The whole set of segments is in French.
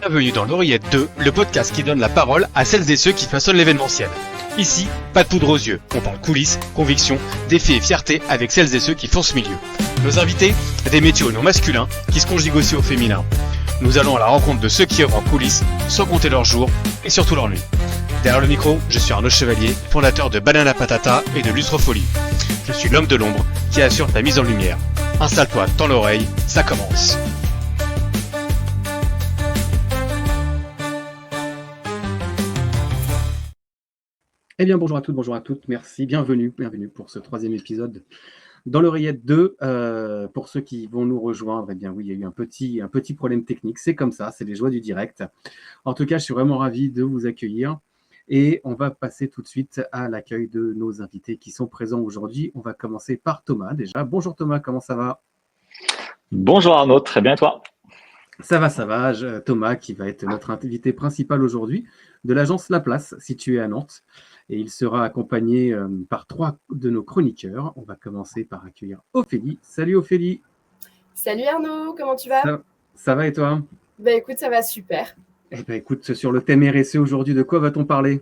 Bienvenue dans l'Oreillette 2, le podcast qui donne la parole à celles et ceux qui façonnent l'événementiel. Ici, pas de poudre aux yeux, on parle coulisses, convictions, défis et fierté avec celles et ceux qui font ce milieu. Nos invités, des métiers au nom masculin qui se conjuguent aussi au féminin. Nous allons à la rencontre de ceux qui œuvrent en coulisses, sans compter leurs jours et surtout leurs nuits. Derrière le micro, je suis Arnaud Chevalier, fondateur de Banana Patata et de Lustrofolie. Je suis l'homme de l'ombre qui assure ta mise en lumière. Installe-toi, tends l'oreille, ça commence. Eh bien, bonjour à toutes, bonjour à toutes, merci, bienvenue pour ce troisième épisode dans l'Oreillette 2. Pour ceux qui vont nous rejoindre, eh bien oui, il y a eu un petit problème technique, c'est comme ça, c'est les joies du direct. En tout cas, je suis vraiment ravi de vous accueillir et on va passer tout de suite à l'accueil de nos invités qui sont présents aujourd'hui. On va commencer par Thomas déjà. Bonjour Thomas, comment ça va ? Bonjour Arnaud, très bien et toi ? Ça va, Thomas qui va être notre invité principal aujourd'hui de l'agence La Place située à Nantes. Et il sera accompagné par trois de nos chroniqueurs. On va commencer par accueillir Ophélie. Salut Ophélie. Salut Arnaud, comment tu vas ? Ça va et toi ? Écoute, ça va super. Écoute, sur le thème RSE aujourd'hui, de quoi va-t-on parler ?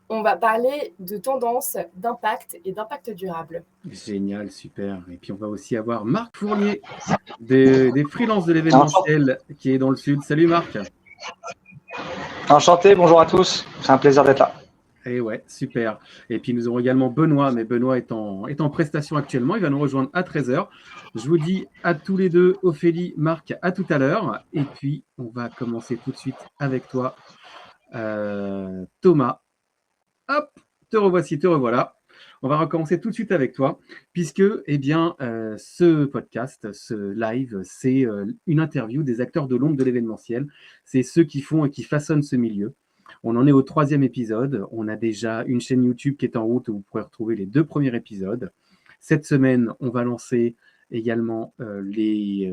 On va parler de tendances, d'impact et d'impact durable. Génial, super. Et puis on va aussi avoir Marc Fournier des freelances de l'événementiel qui est dans le sud. Salut Marc. Enchanté, bonjour à tous. C'est un plaisir d'être là. Et ouais, super. Et puis nous aurons également Benoît, mais Benoît est en prestation actuellement. Il va nous rejoindre à 13h. Je vous dis à tous les deux, Ophélie, Marc, à tout à l'heure. Et puis, on va commencer tout de suite avec toi, Thomas. Hop, te revoici, te revoilà. On va recommencer tout de suite avec toi, puisque ce podcast, ce live, c'est une interview des acteurs de l'ombre de l'événementiel. C'est ceux qui font et qui façonnent ce milieu. On en est au 3e épisode. On a déjà une chaîne YouTube qui est en route où vous pourrez retrouver les 2 premiers épisodes. Cette semaine, on va lancer également les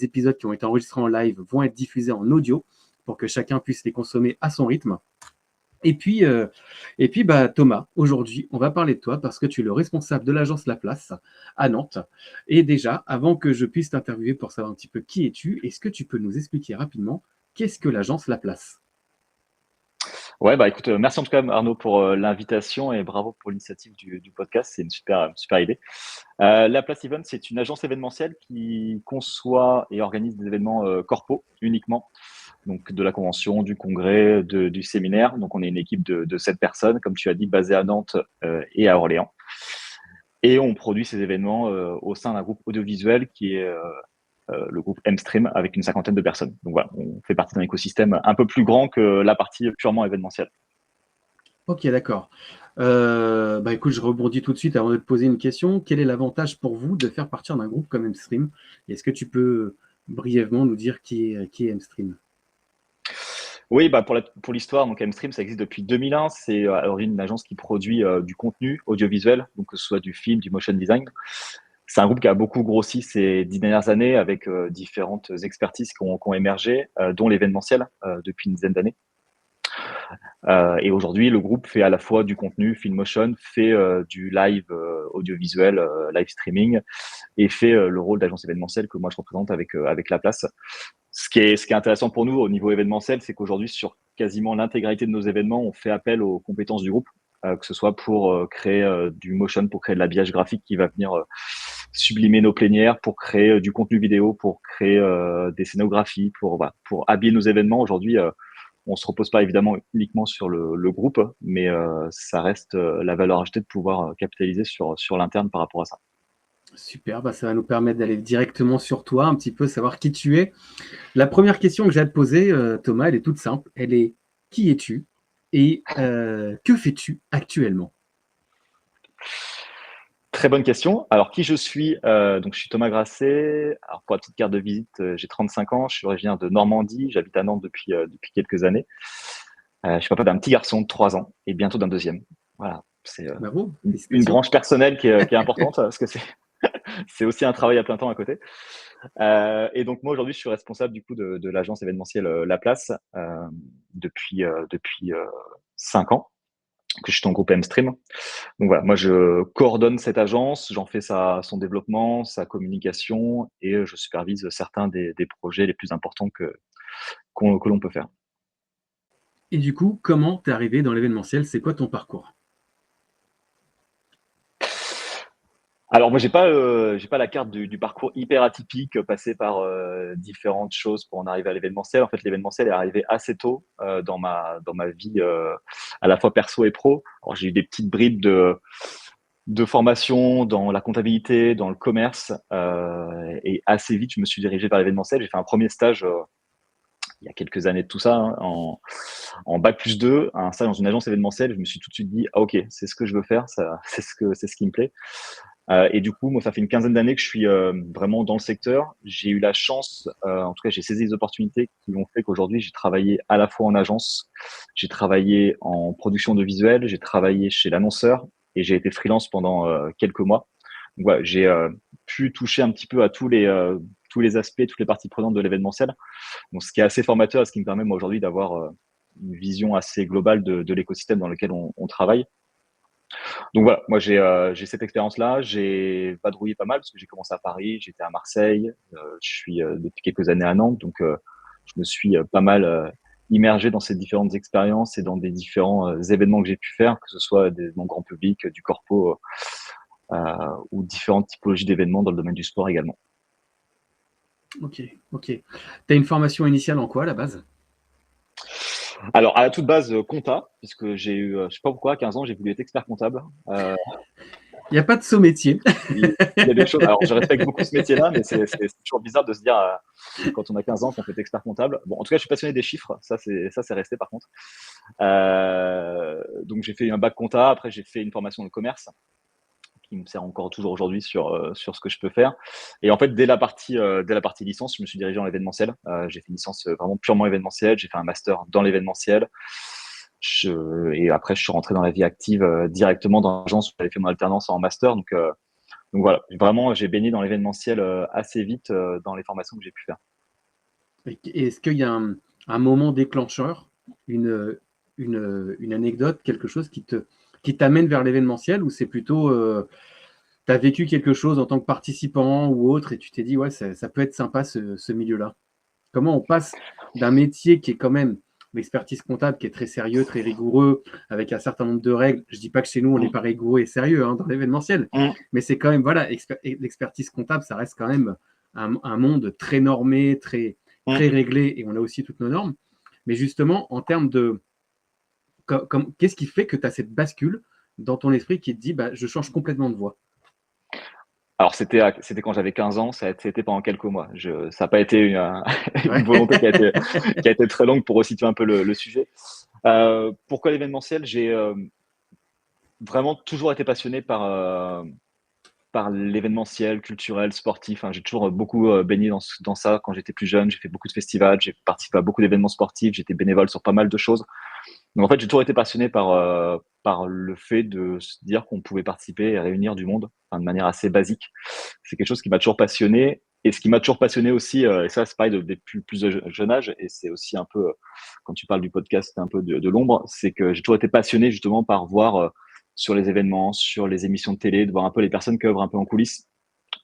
épisodes qui ont été enregistrés en live vont être diffusés en audio pour que chacun puisse les consommer à son rythme. Et puis Thomas, aujourd'hui, on va parler de toi parce que tu es le responsable de l'agence La Place à Nantes. Et déjà, avant que je puisse t'interviewer pour savoir un petit peu qui es-tu, est-ce que tu peux nous expliquer rapidement qu'est-ce que l'agence La Place ? Ouais, écoute, merci en tout cas Arnaud pour l'invitation et bravo pour l'initiative du podcast, c'est une super idée. La Place Event, c'est une agence événementielle qui conçoit et organise des événements corpo uniquement, donc de la convention, du congrès, du séminaire. Donc on est une équipe de 7 personnes, comme tu as dit, basée à Nantes et à Orléans. Et on produit ces événements au sein d'un groupe audiovisuel qui est le groupe M-Stream avec une 50aine de personnes. Donc voilà, on fait partie d'un écosystème un peu plus grand que la partie purement événementielle. Ok, d'accord. Écoute, je rebondis tout de suite avant de te poser une question. Quel est l'avantage pour vous de faire partie d'un groupe comme M-Stream ? Est-ce que tu peux brièvement nous dire qui est M-Stream ? Oui, pour l'histoire, donc M-Stream, ça existe depuis 2001. C'est à l'origine une agence qui produit du contenu audiovisuel, donc que ce soit du film, du motion design. C'est un groupe qui a beaucoup grossi ces 10 dernières années avec différentes expertises qui ont émergé, dont l'événementiel depuis une dizaine d'années. Et aujourd'hui, le groupe fait à la fois du contenu, film motion, fait du live audiovisuel, live streaming, et fait le rôle d'agence événementielle que moi je représente avec La Place. Ce qui est intéressant pour nous au niveau événementiel, c'est qu'aujourd'hui, sur quasiment l'intégralité de nos événements, on fait appel aux compétences du groupe, que ce soit pour créer du motion, pour créer de l'habillage graphique qui va venir sublimer nos plénières, pour créer du contenu vidéo, pour créer des scénographies, pour habiller nos événements. Aujourd'hui, on se repose pas évidemment uniquement sur le groupe, mais ça reste la valeur ajoutée de pouvoir capitaliser sur l'interne par rapport à ça. Super, ça va nous permettre d'aller directement sur toi, un petit peu savoir qui tu es. La première question que j'ai à te poser, Thomas, elle est toute simple. Elle est qui es-tu et que fais-tu actuellement ? Très bonne question. Alors, qui je suis ? Donc, je suis Thomas Grasset. Alors, pour la petite carte de visite, j'ai 35 ans. Je suis originaire de Normandie. J'habite à Nantes depuis quelques années. Je suis papa d'un petit garçon de 3 ans et bientôt d'un deuxième. Voilà, c'est une branche personnelle qui est importante parce que c'est aussi un travail à plein temps à côté. Et donc, moi, aujourd'hui, je suis responsable du coup de l'agence événementielle La Place depuis 5 ans. Que je suis dans le groupe M-Stream. Donc voilà, moi je coordonne cette agence, j'en fais son développement, sa communication et je supervise certains des projets les plus importants que l'on peut faire. Et du coup, comment t'es arrivé dans l'événementiel? C'est quoi ton parcours? Alors moi, j'ai pas la carte du parcours hyper atypique, passé par différentes choses pour en arriver à l'événementiel. En fait, l'événementiel est arrivé assez tôt dans ma vie, à la fois perso et pro. Alors, j'ai eu des petites bribes de formation dans la comptabilité, dans le commerce, et assez vite, je me suis dirigé vers l'événementiel. J'ai fait un premier stage il y a quelques années de tout ça, hein, en bac+2, un stage dans une agence événementielle. Je me suis tout de suite dit, ah ok, c'est ce que je veux faire, ça, c'est ce qui me plaît. Et du coup, moi, ça fait une quinzaine d'années que je suis vraiment dans le secteur. J'ai eu la chance, en tout cas, j'ai saisi les opportunités qui ont fait qu'aujourd'hui, j'ai travaillé à la fois en agence, j'ai travaillé en production de visuels, j'ai travaillé chez l'annonceur et j'ai été freelance pendant quelques mois. Donc, voilà, j'ai pu toucher un petit peu à tous les aspects, toutes les parties prenantes de l'événementiel. Donc, ce qui est assez formateur et ce qui me permet, moi, aujourd'hui, d'avoir une vision assez globale de l'écosystème dans lequel on travaille. Donc voilà, moi j'ai cette expérience-là, j'ai vadrouillé pas mal parce que j'ai commencé à Paris, j'étais à Marseille, je suis depuis quelques années à Nantes, donc je me suis pas mal immergé dans ces différentes expériences et dans des différents événements que j'ai pu faire, que ce soit des événements grand public, du corpo ou différentes typologies d'événements dans le domaine du sport également. Ok, ok. Tu as une formation initiale en quoi à la base? Alors à la toute base compta, puisque j'ai eu, je sais pas pourquoi, à 15 ans j'ai voulu être expert comptable. Il n'y a pas de saut métier. Il y a des choses. Alors, je respecte beaucoup ce métier-là, mais c'est toujours bizarre de se dire quand on a 15 ans qu'on peut être expert comptable. Bon, en tout cas, je suis passionné des chiffres. Ça, c'est resté par contre. Donc, j'ai fait un bac compta. Après, j'ai fait une formation de commerce qui me sert encore toujours aujourd'hui sur ce que je peux faire. Et en fait, dès la partie licence, je me suis dirigé dans l'événementiel. J'ai fait une licence vraiment purement événementielle. J'ai fait un master dans l'événementiel. Et après, je suis rentré dans la vie active directement dans l'agence où j'avais fait mon alternance en master. Donc voilà, vraiment, j'ai baigné dans l'événementiel assez vite dans les formations que j'ai pu faire. Et est-ce qu'il y a un moment déclencheur, une anecdote, quelque chose qui t'amène vers l'événementiel, ou c'est plutôt tu as vécu quelque chose en tant que participant ou autre et tu t'es dit ouais ça peut être sympa ce milieu-là? Comment on passe d'un métier qui est quand même l'expertise comptable, qui est très sérieux, très rigoureux, avec un certain nombre de règles. Je dis pas que chez nous on n'est pas rigoureux et sérieux dans l'événementiel, mais c'est quand même voilà, l'expertise comptable, ça reste quand même un monde très normé, très réglé, et on a aussi toutes nos normes. Mais justement, en termes de qu'est-ce qui fait que tu as cette bascule dans ton esprit qui te dit bah, je change complètement de voie? Alors, c'était quand j'avais 15 ans, c'était pendant quelques mois. Ça n'a pas été une Ouais. volonté qui a été très longue pour resituer un peu le sujet. Pourquoi l'événementiel? J'ai vraiment toujours été passionné par l'événementiel, culturel, sportif. Hein. J'ai toujours beaucoup baigné dans ça quand j'étais plus jeune. J'ai fait beaucoup de festivals, j'ai participé à beaucoup d'événements sportifs, j'étais bénévole sur pas mal de choses. Donc en fait, j'ai toujours été passionné par le fait de se dire qu'on pouvait participer et réunir du monde, enfin, de manière assez basique. C'est quelque chose qui m'a toujours passionné. Et ce qui m'a toujours passionné aussi, et ça c'est pareil des plus de jeune âge, et c'est aussi un peu, quand tu parles du podcast, un peu de l'ombre, c'est que j'ai toujours été passionné justement par voir sur les événements, sur les émissions de télé, de voir un peu les personnes qui œuvrent un peu en coulisses,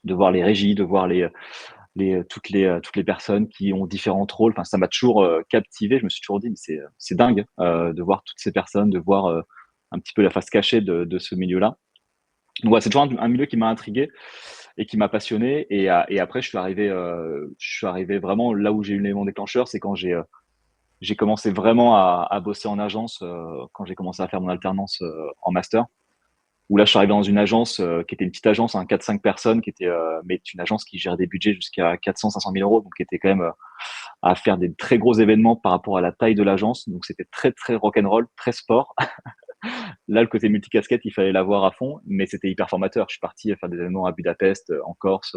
de voir les régies, de voir toutes les personnes qui ont différents rôles. Enfin, ça m'a toujours captivé. Je me suis toujours dit, mais c'est dingue de voir toutes ces personnes, de voir un petit peu la face cachée de ce milieu-là. Donc voilà, c'est toujours un milieu qui m'a intrigué et qui m'a passionné. Et après, je suis arrivé vraiment là où j'ai eu l'élément déclencheur, c'est quand j'ai commencé vraiment à bosser en agence, quand j'ai commencé à faire mon alternance en master. Où là, je suis arrivé dans une agence qui était une petite agence, 4-5 personnes, mais une agence qui gère des budgets jusqu'à 400-500 000 euros, donc qui était quand même à faire des très gros événements par rapport à la taille de l'agence. Donc c'était très très rock'n'roll, très sport. Là, le côté multicasquette, il fallait l'avoir à fond, mais c'était hyper formateur. Je suis parti faire des événements à Budapest, en Corse,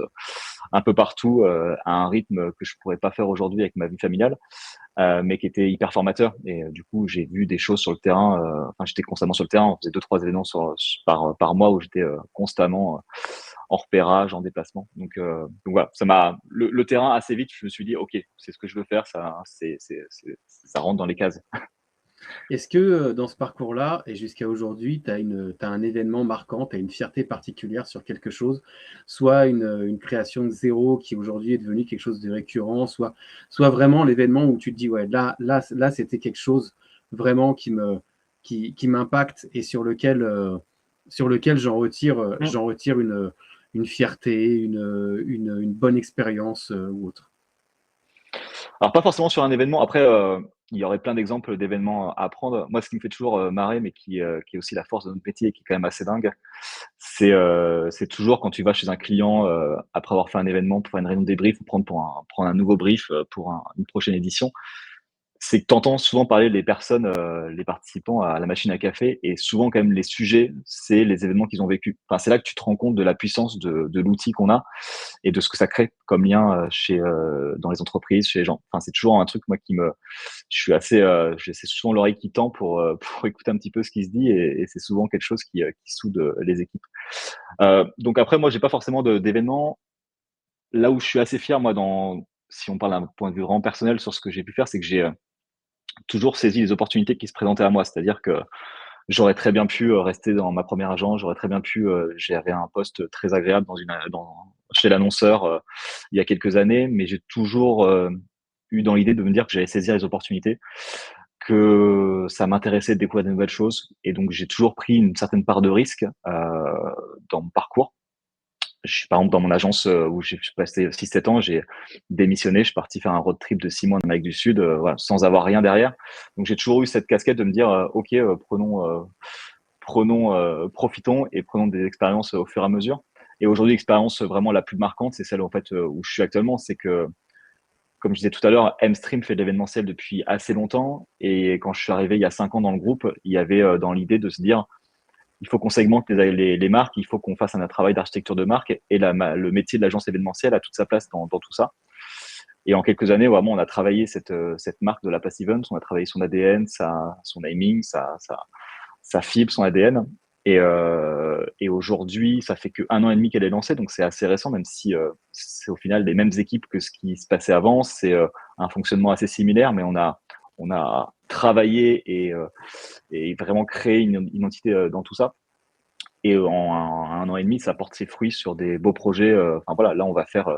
un peu partout, à un rythme que je pourrais pas faire aujourd'hui avec ma vie familiale, mais qui était hyper formateur. Et du coup, j'ai vu des choses sur le terrain. Enfin, j'étais constamment sur le terrain. On faisait 2-3 événements par mois où j'étais constamment en repérage, en déplacement. Donc voilà, le terrain assez vite. Je me suis dit, ok, c'est ce que je veux faire. Ça rentre dans les cases. Est-ce que dans ce parcours-là, et jusqu'à aujourd'hui, tu as un événement marquant, tu as une fierté particulière sur quelque chose, soit une création de zéro qui aujourd'hui est devenue quelque chose de récurrent, soit vraiment l'événement où tu te dis, ouais, là c'était quelque chose vraiment qui m'impacte et sur lequel j'en retire une fierté, une bonne expérience ou autre. Alors, pas forcément sur un événement. Après, il y aurait plein d'exemples d'événements à prendre. Moi, ce qui me fait toujours marrer, mais qui est aussi la force de notre métier et qui est quand même assez dingue, c'est toujours quand tu vas chez un client après avoir fait un événement pour faire une réunion de débrief ou prendre un nouveau brief pour une prochaine édition. C'est que tu entends souvent parler les personnes, les participants à la machine à café et souvent quand même les sujets, c'est les événements qu'ils ont vécus. Enfin, c'est là que tu te rends compte de la puissance de l'outil qu'on a et de ce que ça crée comme lien dans les entreprises, chez les gens. Enfin, c'est toujours un truc moi je suis assez, c'est souvent l'oreille qui tend pour écouter un petit peu ce qui se dit et c'est souvent quelque chose qui soude les équipes. Donc après, moi, j'ai pas forcément d'événements. Là où je suis assez fier, moi, si on parle d'un point de vue vraiment personnel sur ce que j'ai pu faire, c'est que j'ai toujours saisi les opportunités qui se présentaient à moi. C'est-à-dire que j'aurais très bien pu rester dans ma première agence, j'aurais très bien pu gérer un poste très agréable chez l'annonceur il y a quelques années, mais j'ai toujours eu dans l'idée de me dire que j'allais saisir les opportunités, que ça m'intéressait de découvrir de nouvelles choses, et donc j'ai toujours pris une certaine part de risque dans mon parcours. Par exemple, dans mon agence où j'ai passé 6-7 ans, j'ai démissionné, je suis parti faire un road trip de 6 mois en Amérique du Sud, voilà, sans avoir rien derrière. Donc j'ai toujours eu cette casquette de me dire, ok, profitons et prenons des expériences au fur et à mesure. Et aujourd'hui, l'expérience vraiment la plus marquante, c'est celle en fait où je suis actuellement, c'est que, comme je disais tout à l'heure, Mstream fait de l'événementiel depuis assez longtemps. Et quand je suis arrivé il y a 5 ans dans le groupe, il y avait dans l'idée de se dire, il faut qu'on segmente les marques, il faut qu'on fasse un travail d'architecture de marque et le métier de l'agence événementielle a toute sa place dans tout ça. Et en quelques années, vraiment, on a travaillé cette marque de la Pass Event, on a travaillé son ADN, son naming, sa fibre, son ADN. Et aujourd'hui, ça fait que 1 an et demi qu'elle est lancée, donc c'est assez récent, même si c'est au final les mêmes équipes que ce qui se passait avant. C'est un fonctionnement assez similaire, mais on a travaillé et vraiment créé une identité dans tout ça. Et en 1 an et demi, ça porte ses fruits sur des beaux projets. Enfin voilà, là on va faire,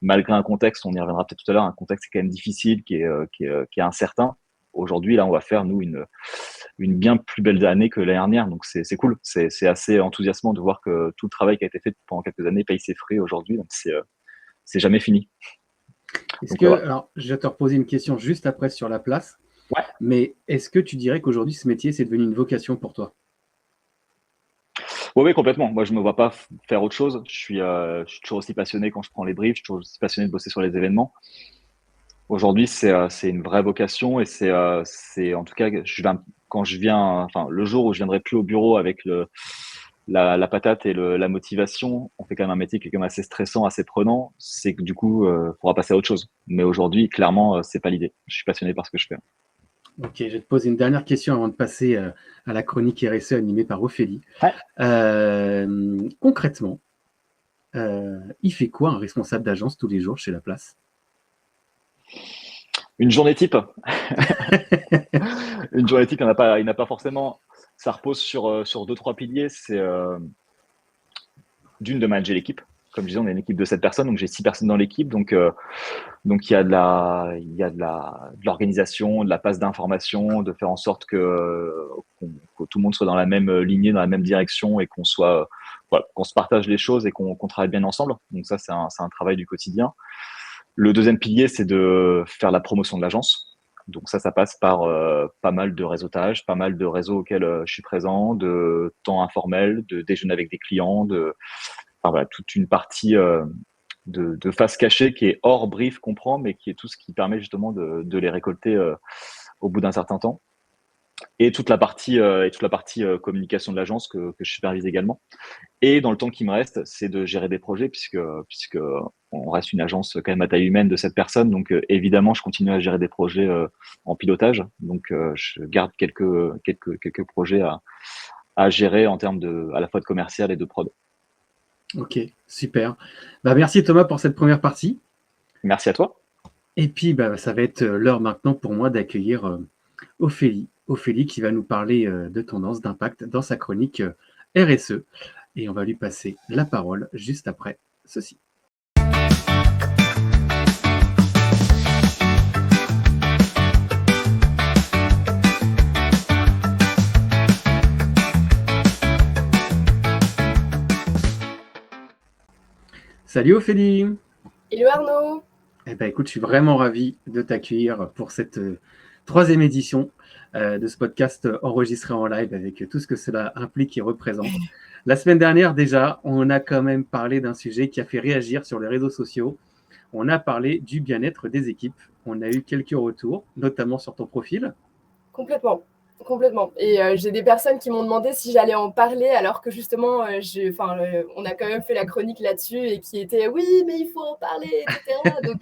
malgré un contexte, on y reviendra peut-être tout à l'heure, un contexte qui est quand même difficile, qui est incertain. Aujourd'hui, là, on va faire nous une bien plus belle année que l'année dernière. Donc c'est cool. C'est assez enthousiasmant de voir que tout le travail qui a été fait pendant quelques années paye ses fruits aujourd'hui. Donc c'est jamais fini. Alors, je vais te reposer une question juste après sur la place. Ouais. Mais est-ce que tu dirais qu'aujourd'hui, ce métier, c'est devenu une vocation pour toi? Oui, complètement. Moi, je ne me vois pas faire autre chose. Je suis toujours aussi passionné quand je prends les briefs. Je suis toujours aussi passionné de bosser sur les événements. Aujourd'hui, c'est une vraie vocation et c'est en tout cas, quand je viens, enfin, le jour où je viendrai plus au bureau avec la patate et la motivation, on fait quand même un métier qui est quand même assez stressant, assez prenant. C'est que du coup, faudra passer à autre chose. Mais aujourd'hui, clairement, c'est pas l'idée. Je suis passionné par ce que je fais. Ok, je vais te poser une dernière question avant de passer à la chronique RSE animée par Ophélie. Ouais. Concrètement, il fait quoi un responsable d'agence tous les jours chez La Place? Une journée type. Une journée type, il n'y en a pas forcément. Ça repose sur 2-3 piliers. C'est de manager l'équipe. Comme je disais, on est une équipe de 7 personnes, donc j'ai 6 personnes dans l'équipe. Donc il y a de l'organisation, de la passe d'informations, de faire en sorte que tout le monde soit dans la même lignée, dans la même direction et qu'on se partage les choses et qu'on travaille bien ensemble. Donc ça, c'est un travail du quotidien. Le deuxième pilier, c'est de faire la promotion de l'agence. Donc ça passe par pas mal de réseautage, pas mal de réseaux auxquels je suis présent, de temps informel, de déjeuner avec des clients, enfin voilà, toute une partie de face cachée qui est hors brief qu'on prend, mais qui est tout ce qui permet justement de les récolter au bout d'un certain temps. Et toute la partie communication de l'agence que je supervise également. Et dans le temps qui me reste, c'est de gérer des projets puisque on reste une agence quand même à taille humaine de 7 personnes. Donc évidemment, je continue à gérer des projets en pilotage. Donc je garde quelques projets à gérer en termes à la fois de commercial et de prod. Ok, super. Merci Thomas pour cette première partie. Merci à toi. Et puis ça va être l'heure maintenant pour moi d'accueillir Ophélie. Ophélie qui va nous parler de tendance, d'impact dans sa chronique RSE. Et on va lui passer la parole juste après ceci. Salut Ophélie. Hello Arnaud. Eh ben, écoute, je suis vraiment ravi de t'accueillir pour cette troisième édition de ce podcast enregistré en live avec tout ce que cela implique et représente. La semaine dernière, déjà, on a quand même parlé d'un sujet qui a fait réagir sur les réseaux sociaux. On a parlé du bien-être des équipes. On a eu quelques retours, notamment sur ton profil. Complètement. Et j'ai des personnes qui m'ont demandé si j'allais en parler, alors que justement, on a quand même fait la chronique là-dessus et qui était oui, mais il faut en parler, etc. Donc,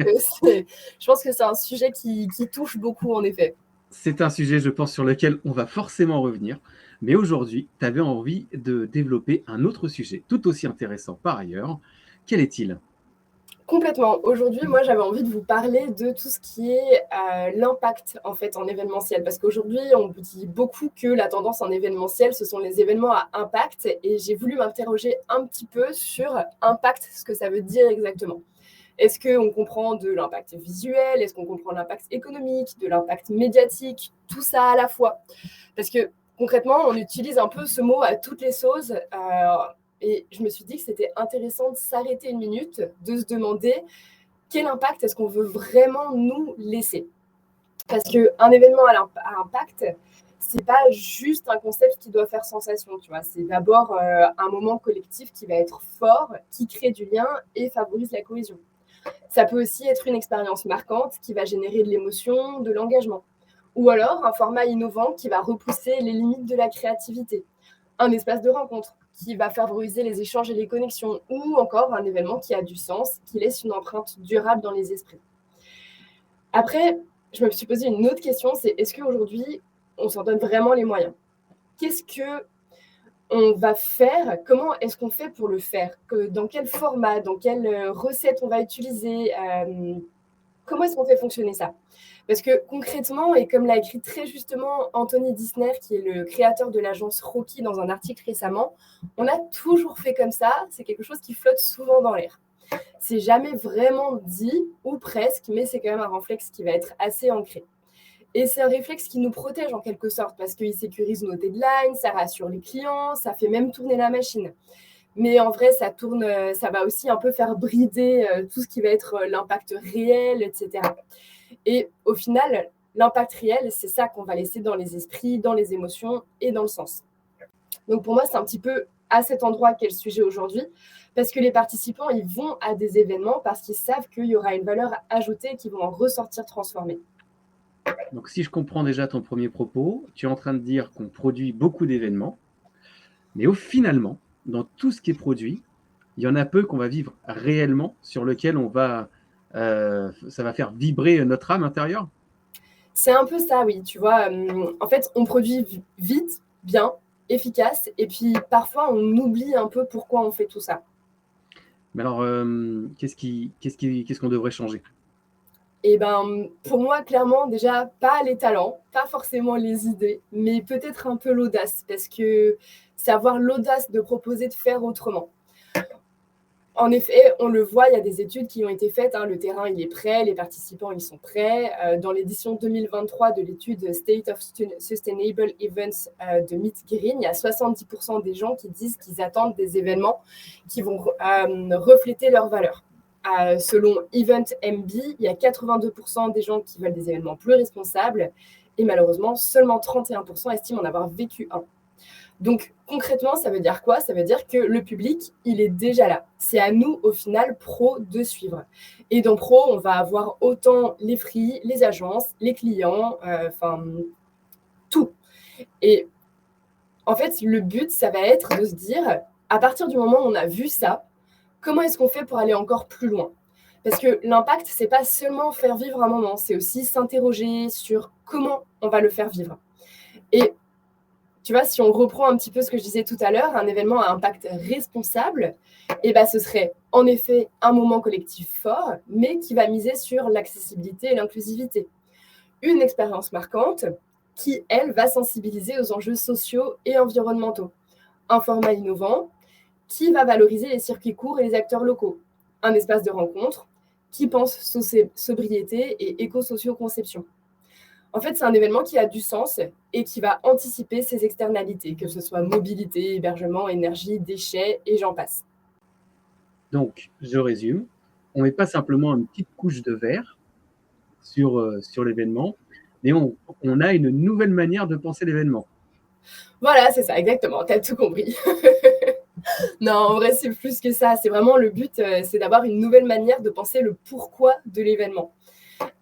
je pense que c'est un sujet qui touche beaucoup, en effet. C'est un sujet, je pense, sur lequel on va forcément revenir. Mais aujourd'hui, tu avais envie de développer un autre sujet, tout aussi intéressant par ailleurs. Quel est-il ? Complètement. Aujourd'hui, moi, j'avais envie de vous parler de tout ce qui est l'impact en fait en événementiel. Parce qu'aujourd'hui, on dit beaucoup que la tendance en événementiel, ce sont les événements à impact. Et j'ai voulu m'interroger un petit peu sur impact, ce que ça veut dire exactement. Est-ce qu'on comprend de l'impact visuel? Est-ce qu'on comprend de l'impact économique, de l'impact médiatique? Tout ça à la fois. Parce que concrètement, on utilise un peu ce mot à toutes les sauces. Et je me suis dit que c'était intéressant de s'arrêter une minute, de se demander quel impact est-ce qu'on veut vraiment nous laisser. Parce qu'un événement à impact, c'est pas juste un concept qui doit faire sensation, tu vois. C'est d'abord un moment collectif qui va être fort, qui crée du lien et favorise la cohésion. Ça peut aussi être une expérience marquante qui va générer de l'émotion, de l'engagement. Ou alors un format innovant qui va repousser les limites de la créativité. Un espace de rencontre qui va favoriser les échanges et les connexions, ou encore un événement qui a du sens, qui laisse une empreinte durable dans les esprits. Après, je me suis posé une autre question, c'est est-ce qu'aujourd'hui, on s'en donne vraiment les moyens? Qu'est-ce qu'on va faire? Comment est-ce qu'on fait pour le faire? Dans quel format? Dans quelle recette on va utiliser? Comment est-ce qu'on fait fonctionner ça? Parce que concrètement, et comme l'a écrit très justement Anthony Disner, qui est le créateur de l'agence Rocky dans un article récemment, on a toujours fait comme ça, c'est quelque chose qui flotte souvent dans l'air. C'est jamais vraiment dit, ou presque, mais c'est quand même un réflexe qui va être assez ancré. Et c'est un réflexe qui nous protège en quelque sorte, parce qu'il sécurise nos deadlines, ça rassure les clients, ça fait même tourner la machine. Mais en vrai, ça va aussi un peu faire brider tout ce qui va être l'impact réel, etc. Et au final, l'impact réel, c'est ça qu'on va laisser dans les esprits, dans les émotions et dans le sens. Donc pour moi, c'est un petit peu à cet endroit qu'est le sujet aujourd'hui, parce que les participants, ils vont à des événements parce qu'ils savent qu'il y aura une valeur ajoutée qui vont en ressortir transformée. Donc si je comprends déjà ton premier propos, tu es en train de dire qu'on produit beaucoup d'événements, mais finalement, dans tout ce qui est produit, il y en a peu qu'on va vivre réellement, sur lequel ça va faire vibrer notre âme intérieure. C'est un peu ça, oui. Tu vois, en fait, on produit vite, bien, efficace, et puis parfois, on oublie un peu pourquoi on fait tout ça. Mais alors, qu'est-ce qu'on devrait changer? Et ben, pour moi, clairement, déjà, pas les talents, pas forcément les idées, mais peut-être un peu l'audace, parce que c'est avoir l'audace de proposer de faire autrement. En effet, on le voit, il y a des études qui ont été faites, le terrain il est prêt, les participants ils sont prêts. Dans l'édition 2023 de l'étude State of Sustainable Events de Meet Green, il y a 70% des gens qui disent qu'ils attendent des événements qui vont refléter leurs valeurs. Selon Event MB, il y a 82% des gens qui veulent des événements plus responsables et malheureusement, seulement 31% estiment en avoir vécu un. Donc, concrètement, ça veut dire quoi? Ça veut dire que le public, il est déjà là. C'est à nous, au final, pro, de suivre. Et dans pro, on va avoir autant les free, les agences, les clients, tout. Et en fait, le but, ça va être de se dire, à partir du moment où on a vu ça, comment est-ce qu'on fait pour aller encore plus loin? Parce que l'impact, c'est pas seulement faire vivre un moment, c'est aussi s'interroger sur comment on va le faire vivre. Et tu vois, si on reprend un petit peu ce que je disais tout à l'heure, un événement à impact responsable, ce serait en effet un moment collectif fort, mais qui va miser sur l'accessibilité et l'inclusivité. Une expérience marquante, qui, elle, va sensibiliser aux enjeux sociaux et environnementaux. Un format innovant qui va valoriser les circuits courts et les acteurs locaux. Un espace de rencontre qui pense sobriété et éco-socio-conception. En fait, c'est un événement qui a du sens et qui va anticiper ses externalités, que ce soit mobilité, hébergement, énergie, déchets et j'en passe. Donc, je résume. On ne met pas simplement une petite couche de verre sur l'événement, mais on a une nouvelle manière de penser l'événement. Voilà, c'est ça, exactement. Tu as tout compris. Non, en vrai, c'est plus que ça. C'est vraiment le but, c'est d'avoir une nouvelle manière de penser le pourquoi de l'événement.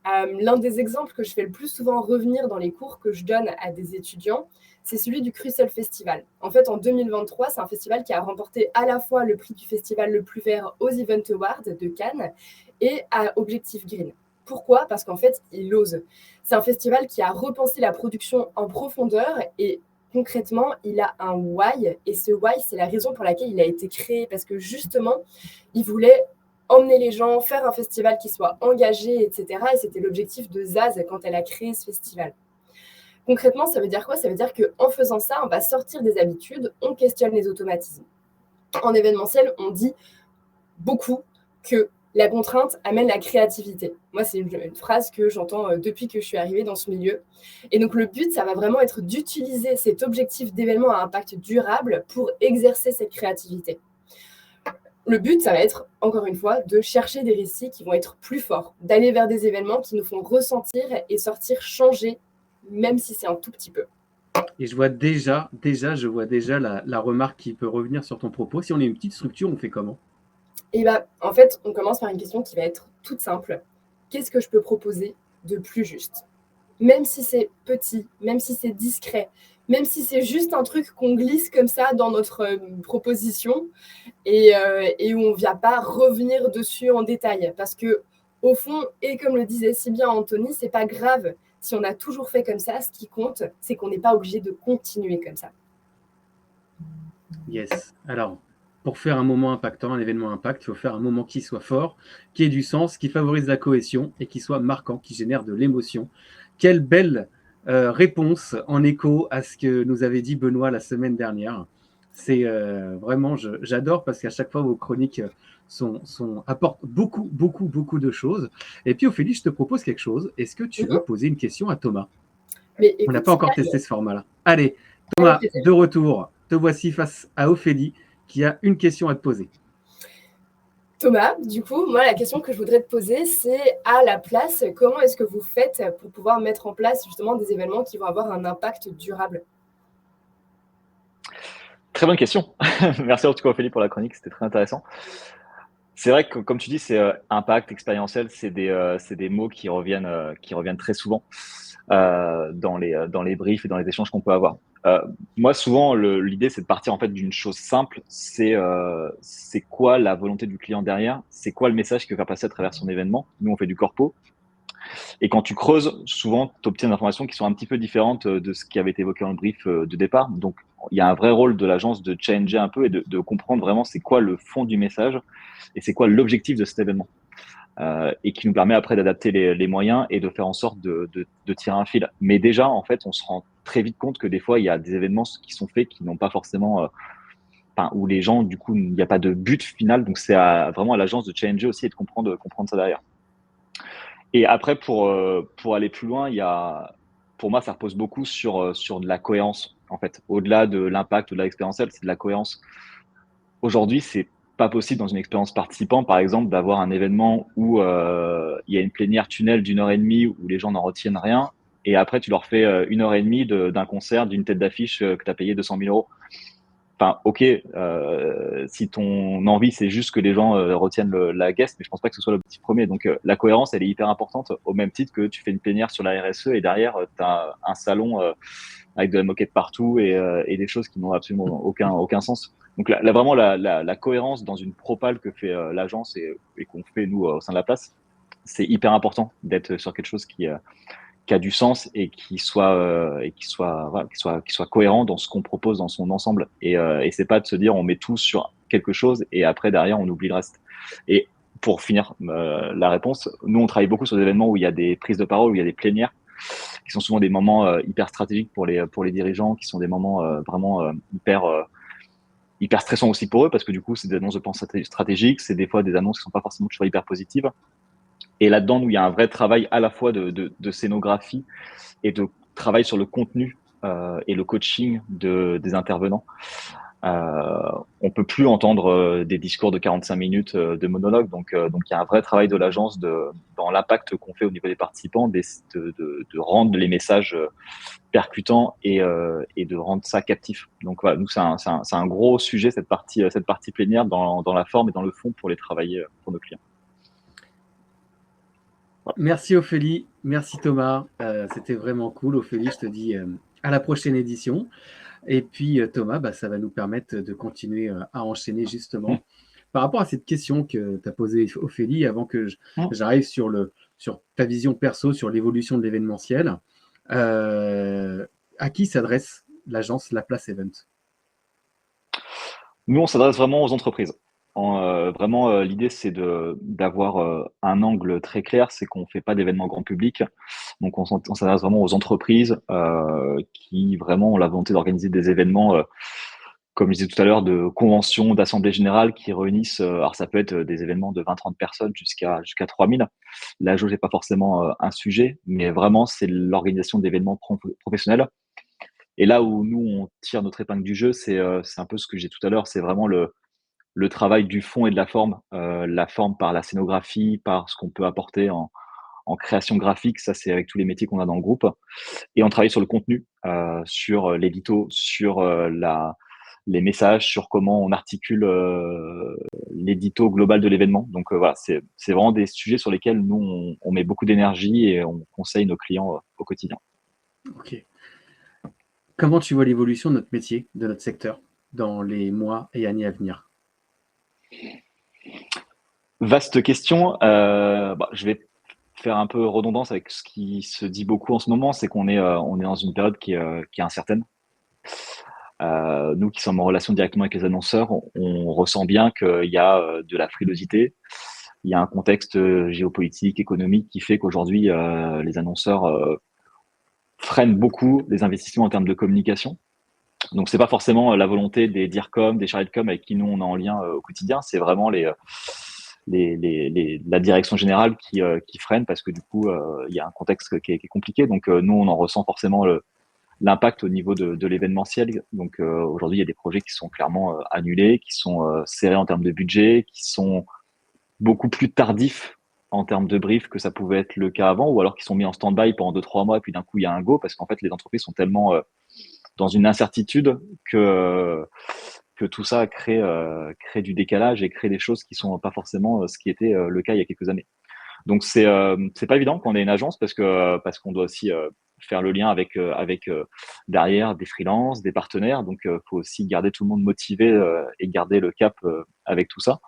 L'un des exemples que je fais le plus souvent revenir dans les cours que je donne à des étudiants, c'est celui du Crucial Festival. En fait, en 2023, c'est un festival qui a remporté à la fois le prix du festival le plus vert aux Event Awards de Cannes et à Objectif Green. Pourquoi ? Parce qu'en fait, il ose. C'est un festival qui a repensé la production en profondeur et concrètement, il a un why. Et ce why, c'est la raison pour laquelle il a été créé parce que justement, il voulait emmener les gens, faire un festival qui soit engagé, etc. Et c'était l'objectif de Zaz quand elle a créé ce festival. Concrètement, ça veut dire quoi ? Ça veut dire qu'en faisant ça, on va sortir des habitudes, on questionne les automatismes. En événementiel, on dit beaucoup que la contrainte amène la créativité. Moi, c'est une phrase que j'entends depuis que je suis arrivée dans ce milieu. Et donc, le but, ça va vraiment être d'utiliser cet objectif d'événement à impact durable pour exercer cette créativité. Le but, ça va être, encore une fois, de chercher des récits qui vont être plus forts, d'aller vers des événements qui nous font ressentir et sortir changer, même si c'est un tout petit peu. Et je vois déjà la remarque qui peut revenir sur ton propos. Si on est une petite structure, on fait comment ? Et bien, en fait, on commence par une question qui va être toute simple. Qu'est-ce que je peux proposer de plus juste ? Même si c'est petit, même si c'est discret, même si c'est juste un truc qu'on glisse comme ça dans notre proposition et où on ne vient pas revenir dessus en détail. Parce que, au fond, et comme le disait si bien Anthony, c'est pas grave si on a toujours fait comme ça. Ce qui compte, c'est qu'on n'est pas obligé de continuer comme ça. Yes. Alors, pour faire un moment impactant, un événement impact, il faut faire un moment qui soit fort, qui ait du sens, qui favorise la cohésion et qui soit marquant, qui génère de l'émotion. Quelle belle réponse en écho à ce que nous avait dit Benoît la semaine dernière. C'est vraiment, j'adore parce qu'à chaque fois, vos chroniques apportent beaucoup de choses. Et puis, Ophélie, je te propose quelque chose. Est-ce que tu veux poser une question à Thomas ? Mais écoute, on n'a pas encore testé ce format-là. Allez, Thomas, de retour. Te voici face à Ophélie qui a une question à te poser. Thomas, du coup, moi, la question que je voudrais te poser, c'est à la place, comment est-ce que vous faites pour pouvoir mettre en place justement des événements qui vont avoir un impact durable ? Très bonne question. Merci en tout cas Ophélie pour la chronique, c'était très intéressant. C'est vrai que comme tu dis, c'est impact, expérientiel, c'est des mots qui reviennent très souvent dans les briefs et dans les échanges qu'on peut avoir. Moi, souvent, l'idée, c'est de partir en fait d'une chose simple. C'est quoi la volonté du client derrière ? C'est quoi le message qu'il veut faire passer à travers son événement ? Nous, on fait du corpo. Et quand tu creuses, souvent, tu obtiens des informations qui sont un petit peu différentes de ce qui avait été évoqué dans le brief de départ. Donc, il y a un vrai rôle de l'agence de challenger un peu et de comprendre vraiment c'est quoi le fond du message et c'est quoi l'objectif de cet événement. Et qui nous permet après d'adapter les moyens et de faire en sorte de tirer un fil. Mais déjà, en fait, on se rend très vite compte que des fois, il y a des événements qui sont faits qui n'ont pas forcément... où les gens, du coup, il n'y a pas de but final. Donc, c'est vraiment à l'agence de challenger aussi et de comprendre ça derrière. Et après, pour aller plus loin, pour moi, ça repose beaucoup sur de la cohérence, en fait. Au-delà de l'impact, au-delà de l'expérientiel, c'est de la cohérence. Aujourd'hui, c'est pas possible dans une expérience participante, par exemple, d'avoir un événement où il y a une plénière tunnel d'1h30 où les gens n'en retiennent rien, et après, tu leur fais 1h30 d'un concert, d'une tête d'affiche que tu as payé 200 000 €. Enfin, ok, si ton envie, c'est juste que les gens retiennent la guest, mais je pense pas que ce soit l'objectif premier. Donc, la cohérence, elle est hyper importante, au même titre que tu fais une plénière sur la RSE et derrière, tu as un salon avec de la moquette partout et des choses qui n'ont absolument aucun sens. Donc, là vraiment, la cohérence dans une propale que fait l'agence et qu'on fait, nous, au sein de la place, c'est hyper important d'être sur quelque chose qui a du sens et qui soit cohérent dans ce qu'on propose dans son ensemble. Et c'est pas de se dire on met tout sur quelque chose et après derrière on oublie le reste. Et pour finir la réponse, nous on travaille beaucoup sur des événements où il y a des prises de parole, où il y a des plénières qui sont souvent des moments hyper stratégiques pour les dirigeants, qui sont des moments vraiment hyper stressants aussi pour eux, parce que du coup, c'est des annonces de plan stratégique, c'est des fois des annonces qui sont pas forcément toujours hyper positives. Et là-dedans, nous, il y a un vrai travail à la fois de scénographie et de travail sur le contenu et le coaching des intervenants. On peut plus entendre des discours de 45 minutes de monologue, donc il y a un vrai travail de l'agence dans l'impact qu'on fait au niveau des participants, de rendre les messages percutants et de rendre ça captif. Donc voilà, nous c'est un gros sujet cette partie plénière dans la forme et dans le fond pour les travailler pour nos clients. Merci Ophélie, merci Thomas, c'était vraiment cool. Ophélie, je te dis à la prochaine édition. Et puis Thomas, ça va nous permettre de continuer à enchaîner justement. Par rapport à cette question que tu as posée Ophélie, avant que j'arrive sur ta vision perso, sur l'évolution de l'événementiel, à qui s'adresse l'agence La Place Event? Nous, on s'adresse vraiment aux entreprises. Vraiment, l'idée, c'est d'avoir un angle très clair, c'est qu'on ne fait pas d'événements grand public. Donc, on s'adresse vraiment aux entreprises qui vraiment ont la volonté d'organiser des événements, comme je disais tout à l'heure, de conventions, d'assemblées générales qui réunissent, alors ça peut être des événements de 20-30 personnes jusqu'à 3000. La jauge n'est pas forcément un sujet, mais vraiment, c'est l'organisation d'événements professionnels. Et là où nous, on tire notre épingle du jeu, c'est un peu ce que j'ai dit tout à l'heure, c'est vraiment le travail du fond et de la forme par la scénographie, par ce qu'on peut apporter en création graphique, ça c'est avec tous les métiers qu'on a dans le groupe, et on travaille sur le contenu, sur l'édito, sur les messages, sur comment on articule l'édito global de l'événement. Donc voilà, c'est vraiment des sujets sur lesquels nous, on met beaucoup d'énergie et on conseille nos clients au quotidien. Ok. Comment tu vois l'évolution de notre métier, de notre secteur, dans les mois et années à venir? Vaste question. Je vais faire un peu redondance avec ce qui se dit beaucoup en ce moment, c'est qu'on est dans une période qui est incertaine. Nous qui sommes en relation directement avec les annonceurs, on ressent bien qu'il y a de la frilosité. Il y a un contexte géopolitique, économique qui fait qu'aujourd'hui, les annonceurs freinent beaucoup les investissements en termes de communication. Donc, c'est pas forcément la volonté des DIRCOM, des chargés de com avec qui nous on est en lien au quotidien. C'est vraiment la direction générale qui freine parce que du coup, il y a un contexte qui est compliqué. Donc, nous, on en ressent forcément l'impact au niveau de l'événementiel. Donc, aujourd'hui, il y a des projets qui sont clairement annulés, qui sont serrés en termes de budget, qui sont beaucoup plus tardifs en termes de brief que ça pouvait être le cas avant, ou alors qui sont mis en stand-by pendant 2-3 mois, et puis d'un coup, il y a un go, parce qu'en fait, les entreprises sont tellement dans une incertitude que tout ça crée du décalage et crée des choses qui sont pas forcément ce qui était le cas il y a quelques années. Donc c'est pas évident quand on est une agence parce qu'on doit aussi faire le lien avec derrière des freelances, des partenaires. Donc faut aussi garder tout le monde motivé et garder le cap avec tout ça.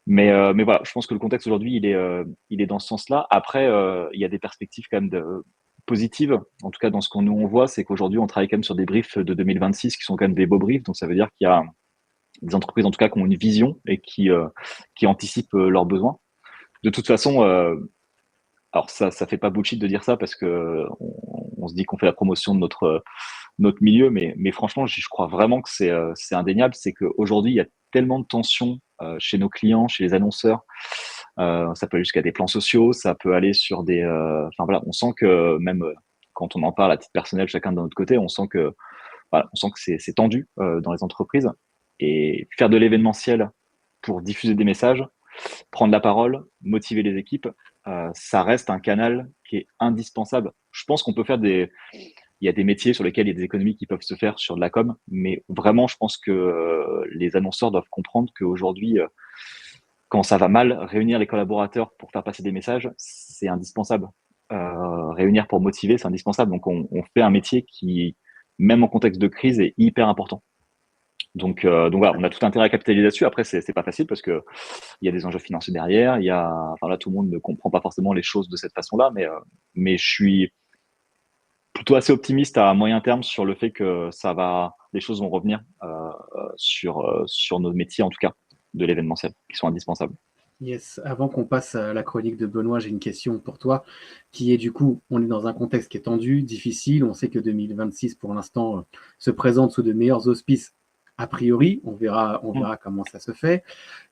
Mais voilà, je pense que le contexte aujourd'hui il est dans ce sens-là. Après il y a des perspectives quand même positives, en tout cas dans ce qu'on nous on voit, c'est qu'aujourd'hui on travaille quand même sur des briefs de 2026 qui sont quand même des beaux briefs, donc ça veut dire qu'il y a des entreprises en tout cas qui ont une vision et qui anticipent leurs besoins. De toute façon, alors ça fait pas bullshit de dire ça parce que on se dit qu'on fait la promotion de notre milieu, mais franchement, je crois vraiment que c'est indéniable, c'est qu'aujourd'hui il y a tellement de tensions chez nos clients, chez les annonceurs. Ça peut aller jusqu'à des plans sociaux, ça peut aller sur des. Enfin voilà, on sent que même quand on en parle à titre personnel, chacun de notre côté, on sent que c'est tendu dans les entreprises. Et faire de l'événementiel pour diffuser des messages, prendre la parole, motiver les équipes, ça reste un canal qui est indispensable. Je pense qu'on peut faire il y a des métiers sur lesquels il y a des économies qui peuvent se faire sur de la com, mais vraiment, je pense que les annonceurs doivent comprendre qu'aujourd'hui, quand ça va mal, réunir les collaborateurs pour faire passer des messages, c'est indispensable. Réunir pour motiver, c'est indispensable. Donc, on fait un métier qui, même en contexte de crise, est hyper important. Donc voilà, on a tout intérêt à capitaliser là-dessus. Après, c'est pas facile parce que il y a des enjeux financiers derrière. Enfin là, tout le monde ne comprend pas forcément les choses de cette façon-là, mais je suis plutôt assez optimiste à moyen terme sur le fait que les choses vont revenir sur nos métiers en tout cas de l'événementiel, qui sont indispensables. Yes, avant qu'on passe à la chronique de Benoît, j'ai une question pour toi, qui est du coup, on est dans un contexte qui est tendu, difficile, on sait que 2026 pour l'instant se présente sous de meilleurs auspices, a priori, on verra comment ça se fait.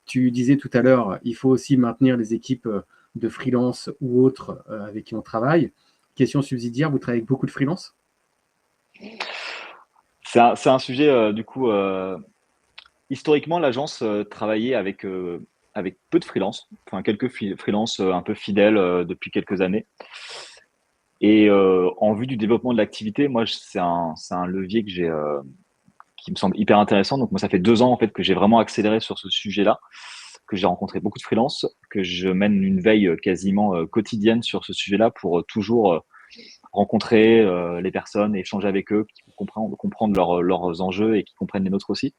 Tu disais tout à l'heure, il faut aussi maintenir les équipes de freelance ou autres avec qui on travaille. Question subsidiaire, vous travaillez avec beaucoup de freelance? C'est un sujet, du coup, historiquement, l'agence travaillait avec peu de freelance, enfin quelques freelance un peu fidèles depuis quelques années. Et en vue du développement de l'activité, moi, c'est un levier qui me semble hyper intéressant. Donc moi, ça fait 2 ans en fait que j'ai vraiment accéléré sur ce sujet-là, que j'ai rencontré beaucoup de freelance, que je mène une veille quasiment quotidienne sur ce sujet-là pour toujours rencontrer les personnes, échanger avec eux, qui comprendre leurs enjeux et qui comprennent les nôtres aussi.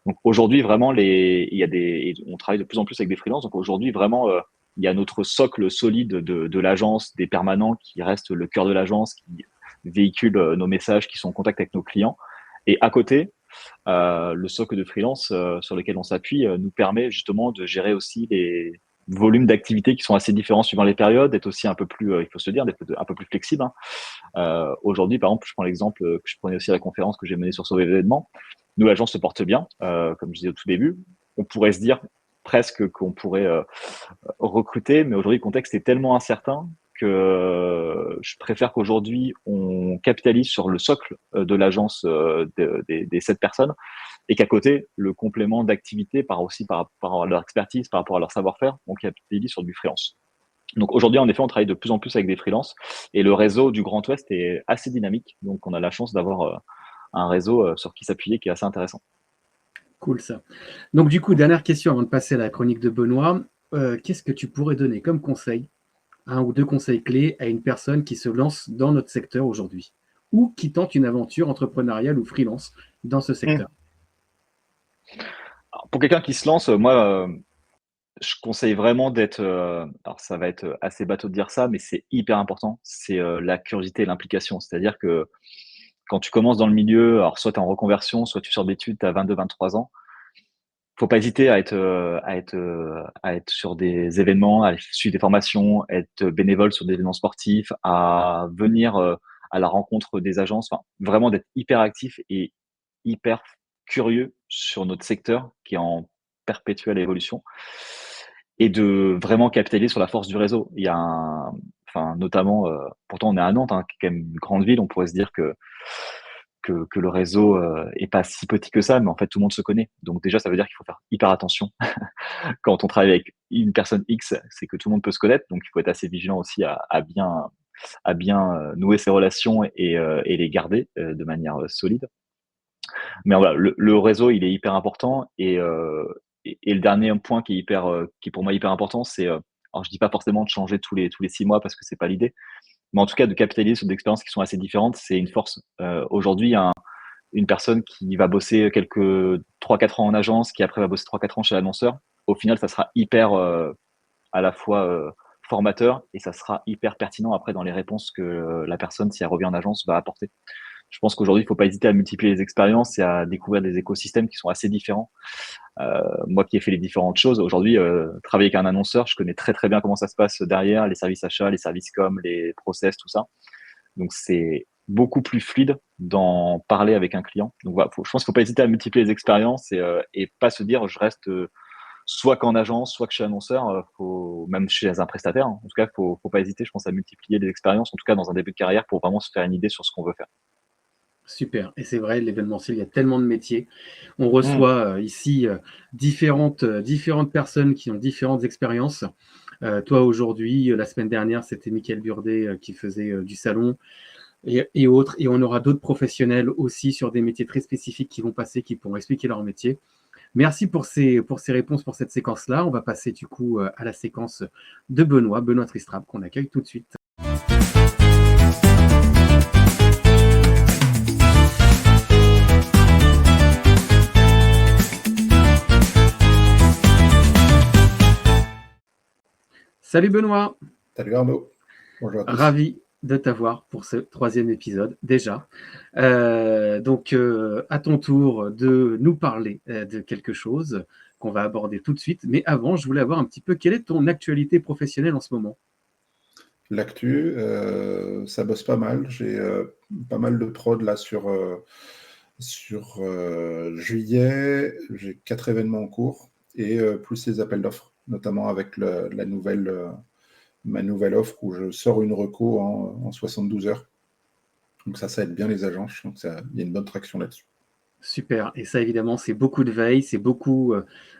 Donc aujourd'hui, vraiment, on travaille de plus en plus avec des freelances. Donc aujourd'hui, vraiment, il y a notre socle solide de l'agence, des permanents qui restent le cœur de l'agence, qui véhiculent nos messages, qui sont en contact avec nos clients. Et à côté, le socle de freelance sur lequel on s'appuie nous permet justement de gérer aussi les volumes d'activités qui sont assez différents suivant les périodes, d'être aussi un peu plus, il faut se le dire, d'être un peu plus flexible. Hein. Aujourd'hui, par exemple, je prends l'exemple que je prenais aussi à la conférence que j'ai menée sur Sauver l'événement. Nous, l'agence se porte bien, comme je disais au tout début. On pourrait se dire presque qu'on pourrait recruter, mais aujourd'hui, le contexte est tellement incertain que je préfère qu'aujourd'hui, on capitalise sur le socle de l'agence des 7 personnes et qu'à côté, le complément d'activité par rapport à leur expertise, par rapport à leur savoir-faire, on capitalise sur du freelance. Donc aujourd'hui, en effet, on travaille de plus en plus avec des freelances et le réseau du Grand Ouest est assez dynamique. Donc on a la chance d'avoir un réseau sur qui s'appuyer qui est assez intéressant. Cool ça. Donc du coup, dernière question avant de passer à la chronique de Benoît. Qu'est-ce que tu pourrais donner comme conseil, un ou deux conseils clés à une personne qui se lance dans notre secteur aujourd'hui ou qui tente une aventure entrepreneuriale ou freelance dans ce secteur? Alors, pour quelqu'un qui se lance, moi, je conseille vraiment d'être, alors ça va être assez bateau de dire ça, mais c'est hyper important, c'est la curiosité et l'implication. C'est-à-dire que quand tu commences dans le milieu, alors soit tu es en reconversion, soit tu sors d'études, tu as 22-23 ans, faut pas hésiter à être sur des événements, à suivre des formations, être bénévole sur des événements sportifs, à venir à la rencontre des agences, enfin, vraiment d'être hyper actif et hyper curieux sur notre secteur qui est en perpétuelle évolution et de vraiment capitaliser sur la force du réseau. Il y a enfin, notamment, pourtant on est à Nantes, hein, qui est quand même une grande ville, on pourrait se dire que le réseau est pas si petit que ça, mais en fait tout le monde se connaît. Donc déjà, ça veut dire qu'il faut faire hyper attention. Quand on travaille avec une personne X, c'est que tout le monde peut se connaître, donc il faut être assez vigilant aussi à bien nouer ses relations et les garder de manière solide. Mais voilà, le réseau, il est hyper important et le dernier point qui est pour moi hyper important, c'est alors je dis pas forcément de changer tous les 6 mois parce que c'est pas l'idée, mais en tout cas de capitaliser sur des expériences qui sont assez différentes, c'est une force. Aujourd'hui, une personne qui va bosser quelques 3-4 ans en agence, qui après va bosser 3-4 ans chez l'annonceur, au final, ça sera hyper à la fois formateur et ça sera hyper pertinent après dans les réponses que la personne, si elle revient en agence, va apporter. Je pense qu'aujourd'hui, il ne faut pas hésiter à multiplier les expériences et à découvrir des écosystèmes qui sont assez différents. Moi qui ai fait les différentes choses, aujourd'hui, travailler avec un annonceur, je connais très très bien comment ça se passe derrière, les services achats, les services com, les process, tout ça. Donc c'est beaucoup plus fluide d'en parler avec un client. Donc voilà, je pense qu'il ne faut pas hésiter à multiplier les expériences et pas se dire je reste soit qu'en agence, soit que chez annonceur, même chez un prestataire. Hein. En tout cas, faut pas hésiter, je pense, à multiplier les expériences, en tout cas dans un début de carrière, pour vraiment se faire une idée sur ce qu'on veut faire. Super. Et c'est vrai, l'événementiel, il y a tellement de métiers. On reçoit ici différentes personnes qui ont différentes expériences. Toi, aujourd'hui, la semaine dernière, c'était Mickaël Burdet qui faisait du salon et autres. Et on aura d'autres professionnels aussi sur des métiers très spécifiques qui vont passer, qui pourront expliquer leur métier. Merci pour ces réponses, pour cette séquence-là. On va passer du coup à la séquence de Benoît Tristrap, qu'on accueille tout de suite. Salut Benoît. Salut Arnaud. Bonjour à tous. Ravi de t'avoir pour ce 3e épisode déjà. Donc à ton tour de nous parler de quelque chose. qu'on va aborder tout de suite. Mais avant, je voulais avoir un petit peu, quelle est ton actualité professionnelle en ce moment? L'actu, ça bosse pas mal. J'ai pas mal de prod là sur juillet. J'ai 4 événements en cours et plus les appels d'offres, notamment avec ma nouvelle offre où je sors une reco en 72 heures. Donc ça aide bien les agences. Donc il y a une bonne traction là-dessus. Super. Et ça, évidemment, c'est beaucoup de veille, c'est beaucoup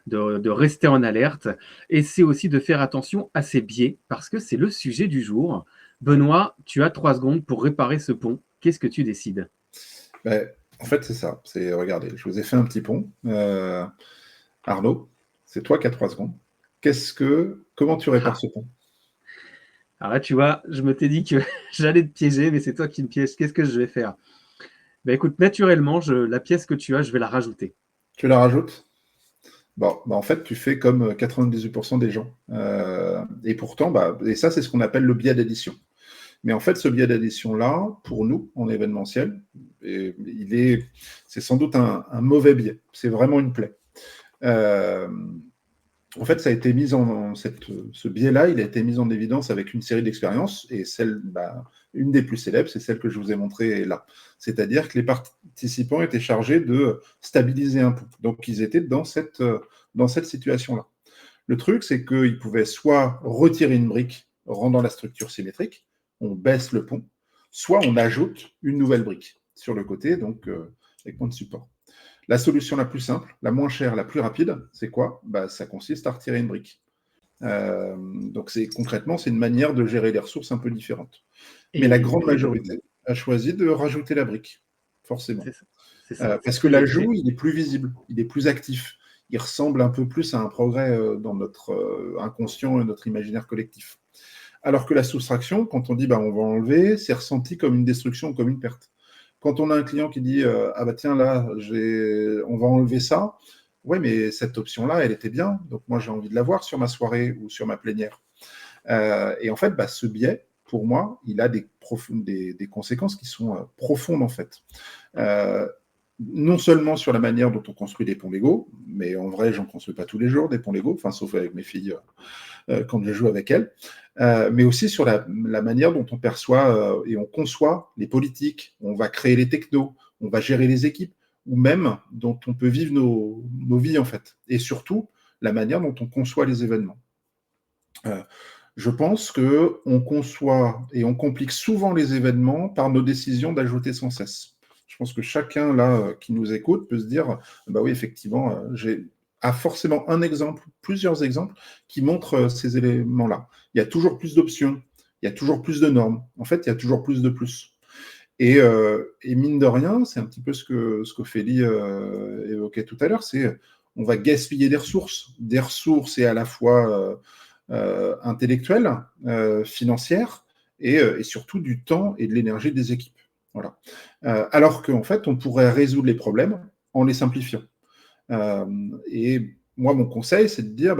de rester en alerte. Et c'est aussi de faire attention à ces biais, parce que c'est le sujet du jour. Benoît, tu as 3 secondes pour réparer ce pont. Qu'est-ce que tu décides? En fait, c'est ça. Regardez, je vous ai fait un petit pont. Arnaud, c'est toi qui as 3 secondes. Comment tu répares ce pont? Alors là, tu vois, je me t'ai dit que j'allais te piéger, mais c'est toi qui me pièges. Qu'est-ce que je vais faire? Écoute, naturellement, la pièce que tu as, je vais la rajouter. Tu la rajoutes? Bon, en fait, tu fais comme 98% des gens. Et pourtant, et ça, c'est ce qu'on appelle le biais d'addition. Mais en fait, ce biais d'addition-là, pour nous, en événementiel, c'est sans doute un mauvais biais. C'est vraiment une plaie. En fait, ça a été mis ce biais-là, il a été mis en évidence avec une série d'expériences, et une des plus célèbres, c'est celle que je vous ai montrée là. C'est-à-dire que les participants étaient chargés de stabiliser un pont. Donc, ils étaient dans cette situation-là. Le truc, c'est qu'ils pouvaient soit retirer une brique, rendant la structure symétrique, on baisse le pont, soit on ajoute une nouvelle brique sur le côté, donc avec point de support. La solution la plus simple, la moins chère, la plus rapide, c'est quoi? Ça consiste à retirer une brique. Donc concrètement, c'est une manière de gérer les ressources un peu différente. Mais la grande majorité a choisi de rajouter la brique, forcément. C'est ça. Parce que l'ajout, il est plus visible, il est plus actif. Il ressemble un peu plus à un progrès dans notre inconscient et notre imaginaire collectif. Alors que la soustraction, quand on dit on va enlever, c'est ressenti comme une destruction, comme une perte. Quand on a un client qui dit tiens là, on va enlever ça, ouais, mais cette option-là, elle était bien, donc moi j'ai envie de la voir sur ma soirée ou sur ma plénière. Et en fait, ce biais, pour moi, il a des conséquences qui sont profondes en fait. Non seulement sur la manière dont on construit des ponts Lego, mais en vrai, j'en construis pas tous les jours des ponts Lego, sauf avec mes filles quand je joue avec elles, mais aussi sur la manière dont on perçoit et on conçoit les politiques, on va créer les technos, on va gérer les équipes, ou même dont on peut vivre nos vies en fait, et surtout la manière dont on conçoit les événements. Je pense qu'on conçoit et on complique souvent les événements par nos décisions d'ajouter sans cesse. Je pense que chacun là qui nous écoute peut se dire oui, effectivement, a forcément un exemple, plusieurs exemples qui montrent ces éléments-là. Il y a toujours plus d'options, il y a toujours plus de normes. En fait, il y a toujours plus de plus. Et mine de rien, c'est un petit peu ce qu'Ophélie évoquait tout à l'heure, c'est on va gaspiller des ressources et à la fois intellectuelles, financières, et surtout du temps et de l'énergie des équipes. Voilà. Alors qu'en fait, on pourrait résoudre les problèmes en les simplifiant. Et moi, mon conseil, c'est de dire,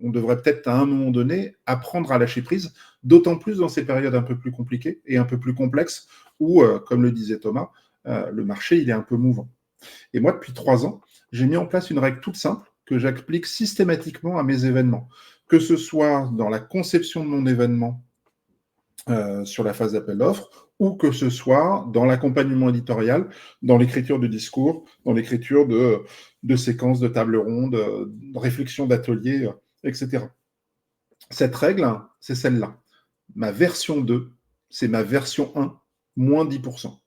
on devrait peut-être à un moment donné apprendre à lâcher prise, d'autant plus dans ces périodes un peu plus compliquées et un peu plus complexes, où, comme le disait Thomas, le marché, il est un peu mouvant. Et moi, depuis 3 ans, j'ai mis en place une règle toute simple que j'applique systématiquement à mes événements, que ce soit dans la conception de mon événement sur la phase d'appel d'offres, ou que ce soit dans l'accompagnement éditorial, dans l'écriture de discours, dans l'écriture de séquences de tables rondes, de réflexions d'ateliers, etc. Cette règle, c'est celle-là. Ma version 2, c'est ma version 1, moins 10%.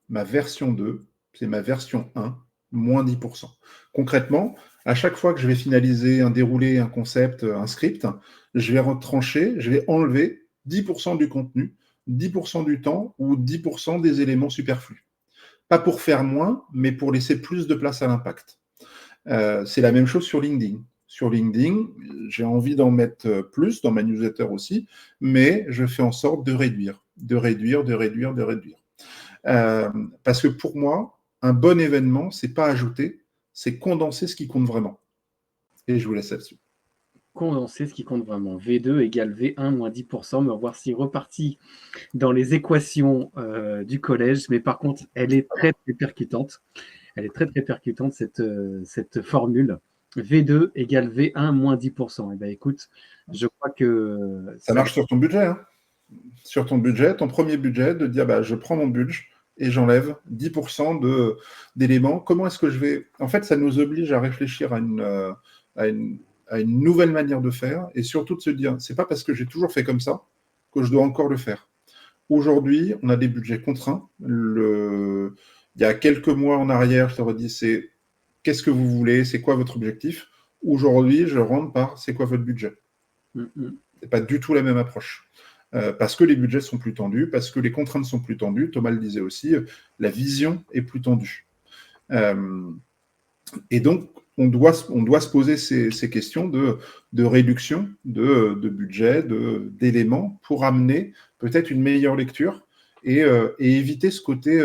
Ma version 2, c'est ma version 1, moins 10%. Concrètement, à chaque fois que je vais finaliser un déroulé, un concept, un script, je vais retrancher, je vais enlever 10% du contenu, 10% du temps ou 10% des éléments superflus. Pas pour faire moins, mais pour laisser plus de place à l'impact. C'est la même chose sur LinkedIn. Sur LinkedIn, j'ai envie d'en mettre plus, dans ma newsletter aussi, mais je fais en sorte de réduire. Parce que pour moi, un bon événement, c'est pas ajouter, c'est condenser ce qui compte vraiment. Et je vous laisse là-dessus. Condenser ce qui compte vraiment. V2 égale V1 moins 10%. Me voici reparti dans les équations du collège. Mais par contre, elle est très, très percutante. Elle est très, très percutante, cette formule. V2 égale V1 moins 10%. Eh bien, écoute, je crois que Ça marche sur ton budget. Hein. Sur ton budget, ton premier budget, de dire je prends mon budget et j'enlève 10% d'éléments. Comment est-ce que je vais. En fait, ça nous oblige à réfléchir à une nouvelle manière de faire et surtout de se dire c'est pas parce que j'ai toujours fait comme ça que je dois encore le faire. Aujourd'hui, on a des budgets contraints. Il y a quelques mois en arrière, je t'aurais dit c'est qu'est-ce que vous voulez, c'est quoi votre objectif. Aujourd'hui, je rentre par c'est quoi votre budget. C'est pas du tout la même approche. Parce que les budgets sont plus tendus, parce que les contraintes sont plus tendues. Thomas le disait aussi, la vision est plus tendue. Et donc, on doit se poser ces questions de réduction de budget, d'éléments pour amener peut-être une meilleure lecture et éviter ce côté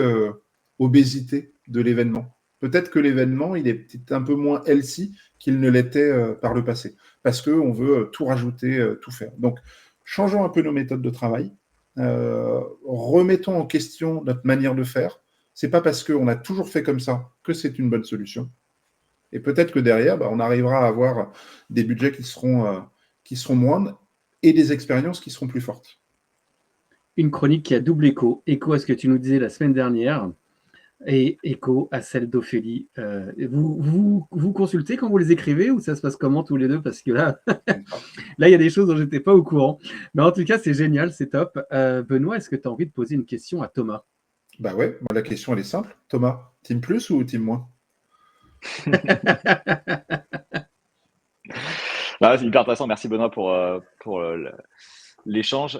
obésité de l'événement. Peut-être que l'événement, il est peut-être un peu moins healthy qu'il ne l'était par le passé, parce qu'on veut tout rajouter, tout faire. Donc, changeons un peu nos méthodes de travail, remettons en question notre manière de faire. C'est pas parce qu'on a toujours fait comme ça que c'est une bonne solution. Et peut-être que derrière, on arrivera à avoir des budgets qui seront moindres et des expériences qui seront plus fortes. Une chronique qui a double écho. Écho à ce que tu nous disais la semaine dernière et écho à celle d'Ophélie. Vous consultez quand vous les écrivez ou ça se passe comment tous les deux? Parce que là, il y a des choses dont je n'étais pas au courant. Mais en tout cas, c'est génial, c'est top. Benoît, est-ce que tu as envie de poser une question à Thomas? Ouais, moi, la question, elle est simple. Thomas, team plus ou team moins? C'est hyper intéressant. Merci Benoît pour l'échange.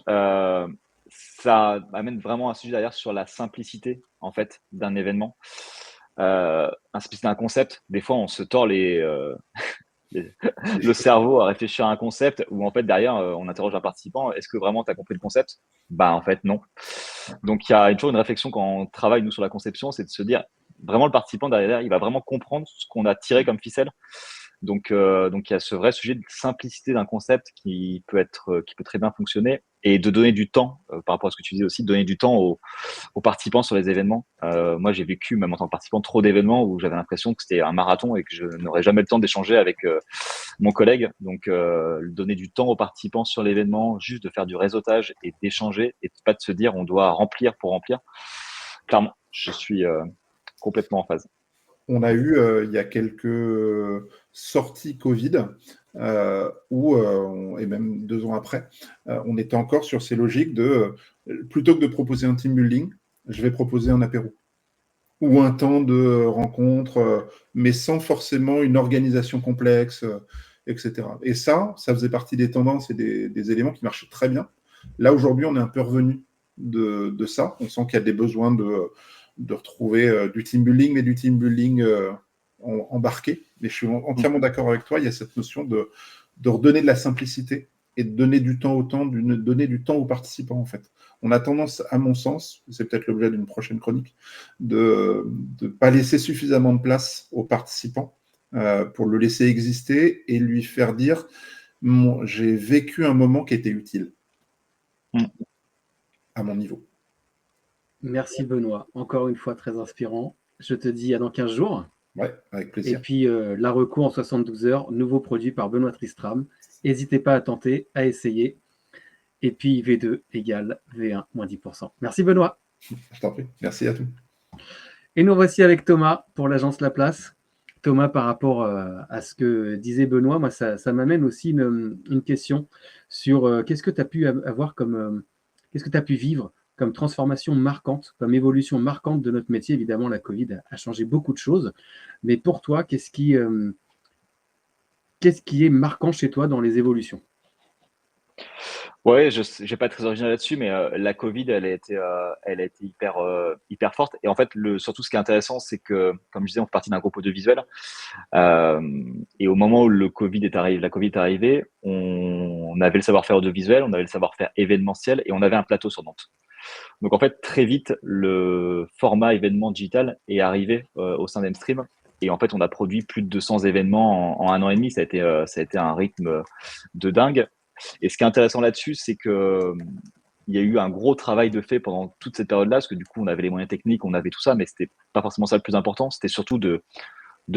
Ça amène vraiment un sujet derrière sur la simplicité en fait d'un événement. La simplicité d'un concept. Des fois, on se tord le cerveau à réfléchir à un concept où en fait derrière, on interroge un participant. Est-ce que vraiment tu as compris le concept? En fait, non. Donc il y a toujours une réflexion quand on travaille nous sur la conception, c'est de se dire vraiment le participant derrière, il va vraiment comprendre ce qu'on a tiré comme ficelle. Donc il y a ce vrai sujet de simplicité d'un concept qui peut très bien fonctionner et de donner du temps par rapport à ce que tu disais aussi, de donner du temps aux participants sur les événements. Moi, j'ai vécu, même en tant que participant, trop d'événements où j'avais l'impression que c'était un marathon et que je n'aurais jamais le temps d'échanger avec mon collègue. Donc, donner du temps aux participants sur l'événement, juste de faire du réseautage et d'échanger et pas de se dire on doit remplir pour remplir. Clairement, je suis complètement en phase. On a eu, il y a quelques sorties Covid, et même 2 ans après, on était encore sur ces logiques de, plutôt que de proposer un team building, je vais proposer un apéro ou un temps de rencontre, mais sans forcément une organisation complexe, etc. Et ça faisait partie des tendances et des éléments qui marchaient très bien. Là, aujourd'hui, on est un peu revenu de ça. On sent qu'il y a des besoins de retrouver du team building, mais du team building embarqué. Mais je suis entièrement d'accord avec toi, il y a cette notion de redonner de la simplicité et de donner du temps donner du temps aux participants, en fait. On a tendance, à mon sens, c'est peut-être l'objet d'une prochaine chronique, de ne pas laisser suffisamment de place aux participants pour le laisser exister et lui faire dire j'ai vécu un moment qui était utile à mon niveau. Merci Benoît, encore une fois très inspirant. Je te dis à dans 15 jours. Ouais, avec plaisir. Et puis la reco en 72 heures, nouveau produit par Benoît Tristram. N'hésitez pas à tenter, à essayer. Et puis V2 égale V1 moins 10%. Merci Benoît. Je t'en prie, merci à tous. Et nous voici avec Thomas pour l'agence La Place. Thomas, par rapport à ce que disait Benoît, moi ça m'amène aussi une question sur qu'est-ce que tu as pu avoir qu'est-ce que tu as pu vivre comme transformation marquante, comme évolution marquante de notre métier. Évidemment, la Covid a changé beaucoup de choses. Mais pour toi, qu'est-ce qui est marquant chez toi dans les évolutions? Ouais, je vais pas être très original là-dessus, mais la Covid, elle a été hyper forte. Et en fait, surtout ce qui est intéressant, c'est que, comme je disais, on fait partie d'un groupe audiovisuel. Et au moment où la Covid est arrivée, on avait le savoir-faire audiovisuel, on avait le savoir-faire événementiel et on avait un plateau sur Nantes. Donc en fait, très vite, le format événement digital est arrivé au sein d'Mstream. Et en fait, on a produit plus de 200 événements en 1 an et demi. Ça a été un rythme de dingue. Et ce qui est intéressant là-dessus, c'est que il y a eu un gros travail de fait pendant toute cette période-là, parce que du coup, on avait les moyens techniques, on avait tout ça, mais c'était pas forcément ça le plus important. C'était surtout de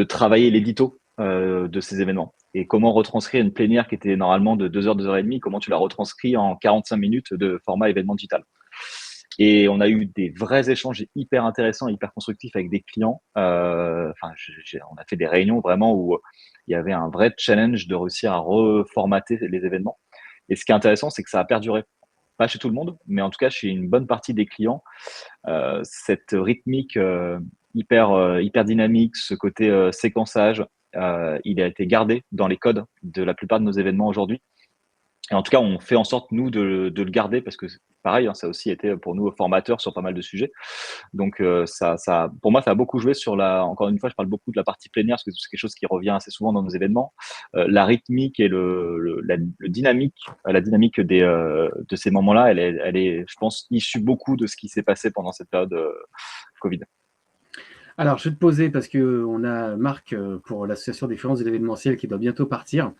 travailler l'édito. de ces événements. Et comment retranscrire une plénière qui était normalement de 2 heures, 2 heures et demie, comment tu la retranscris en 45 minutes de format événement digital. Et on a eu des vrais échanges hyper intéressants, hyper constructifs avec des clients. On a fait des réunions vraiment où il y avait un vrai challenge de réussir à reformater les événements. Et ce qui est intéressant, c'est que ça a perduré. Pas chez tout le monde, mais en tout cas chez une bonne partie des clients. Cette rythmique hyper dynamique, ce côté séquençage, il a été gardé dans les codes de la plupart de nos événements aujourd'hui. Et en tout cas, on fait en sorte, nous, de le garder parce que, pareil, ça a aussi été pour nous formateur sur pas mal de sujets. Donc, pour moi, ça a beaucoup joué sur encore une fois, je parle beaucoup de la partie plénière parce que c'est quelque chose qui revient assez souvent dans nos événements. La rythmique et la dynamique de ces moments-là, elle est, je pense, issue beaucoup de ce qui s'est passé pendant cette période Covid. Alors, je vais te poser, parce qu'on a Marc pour l'association des freelances de l'événementiel qui doit bientôt partir.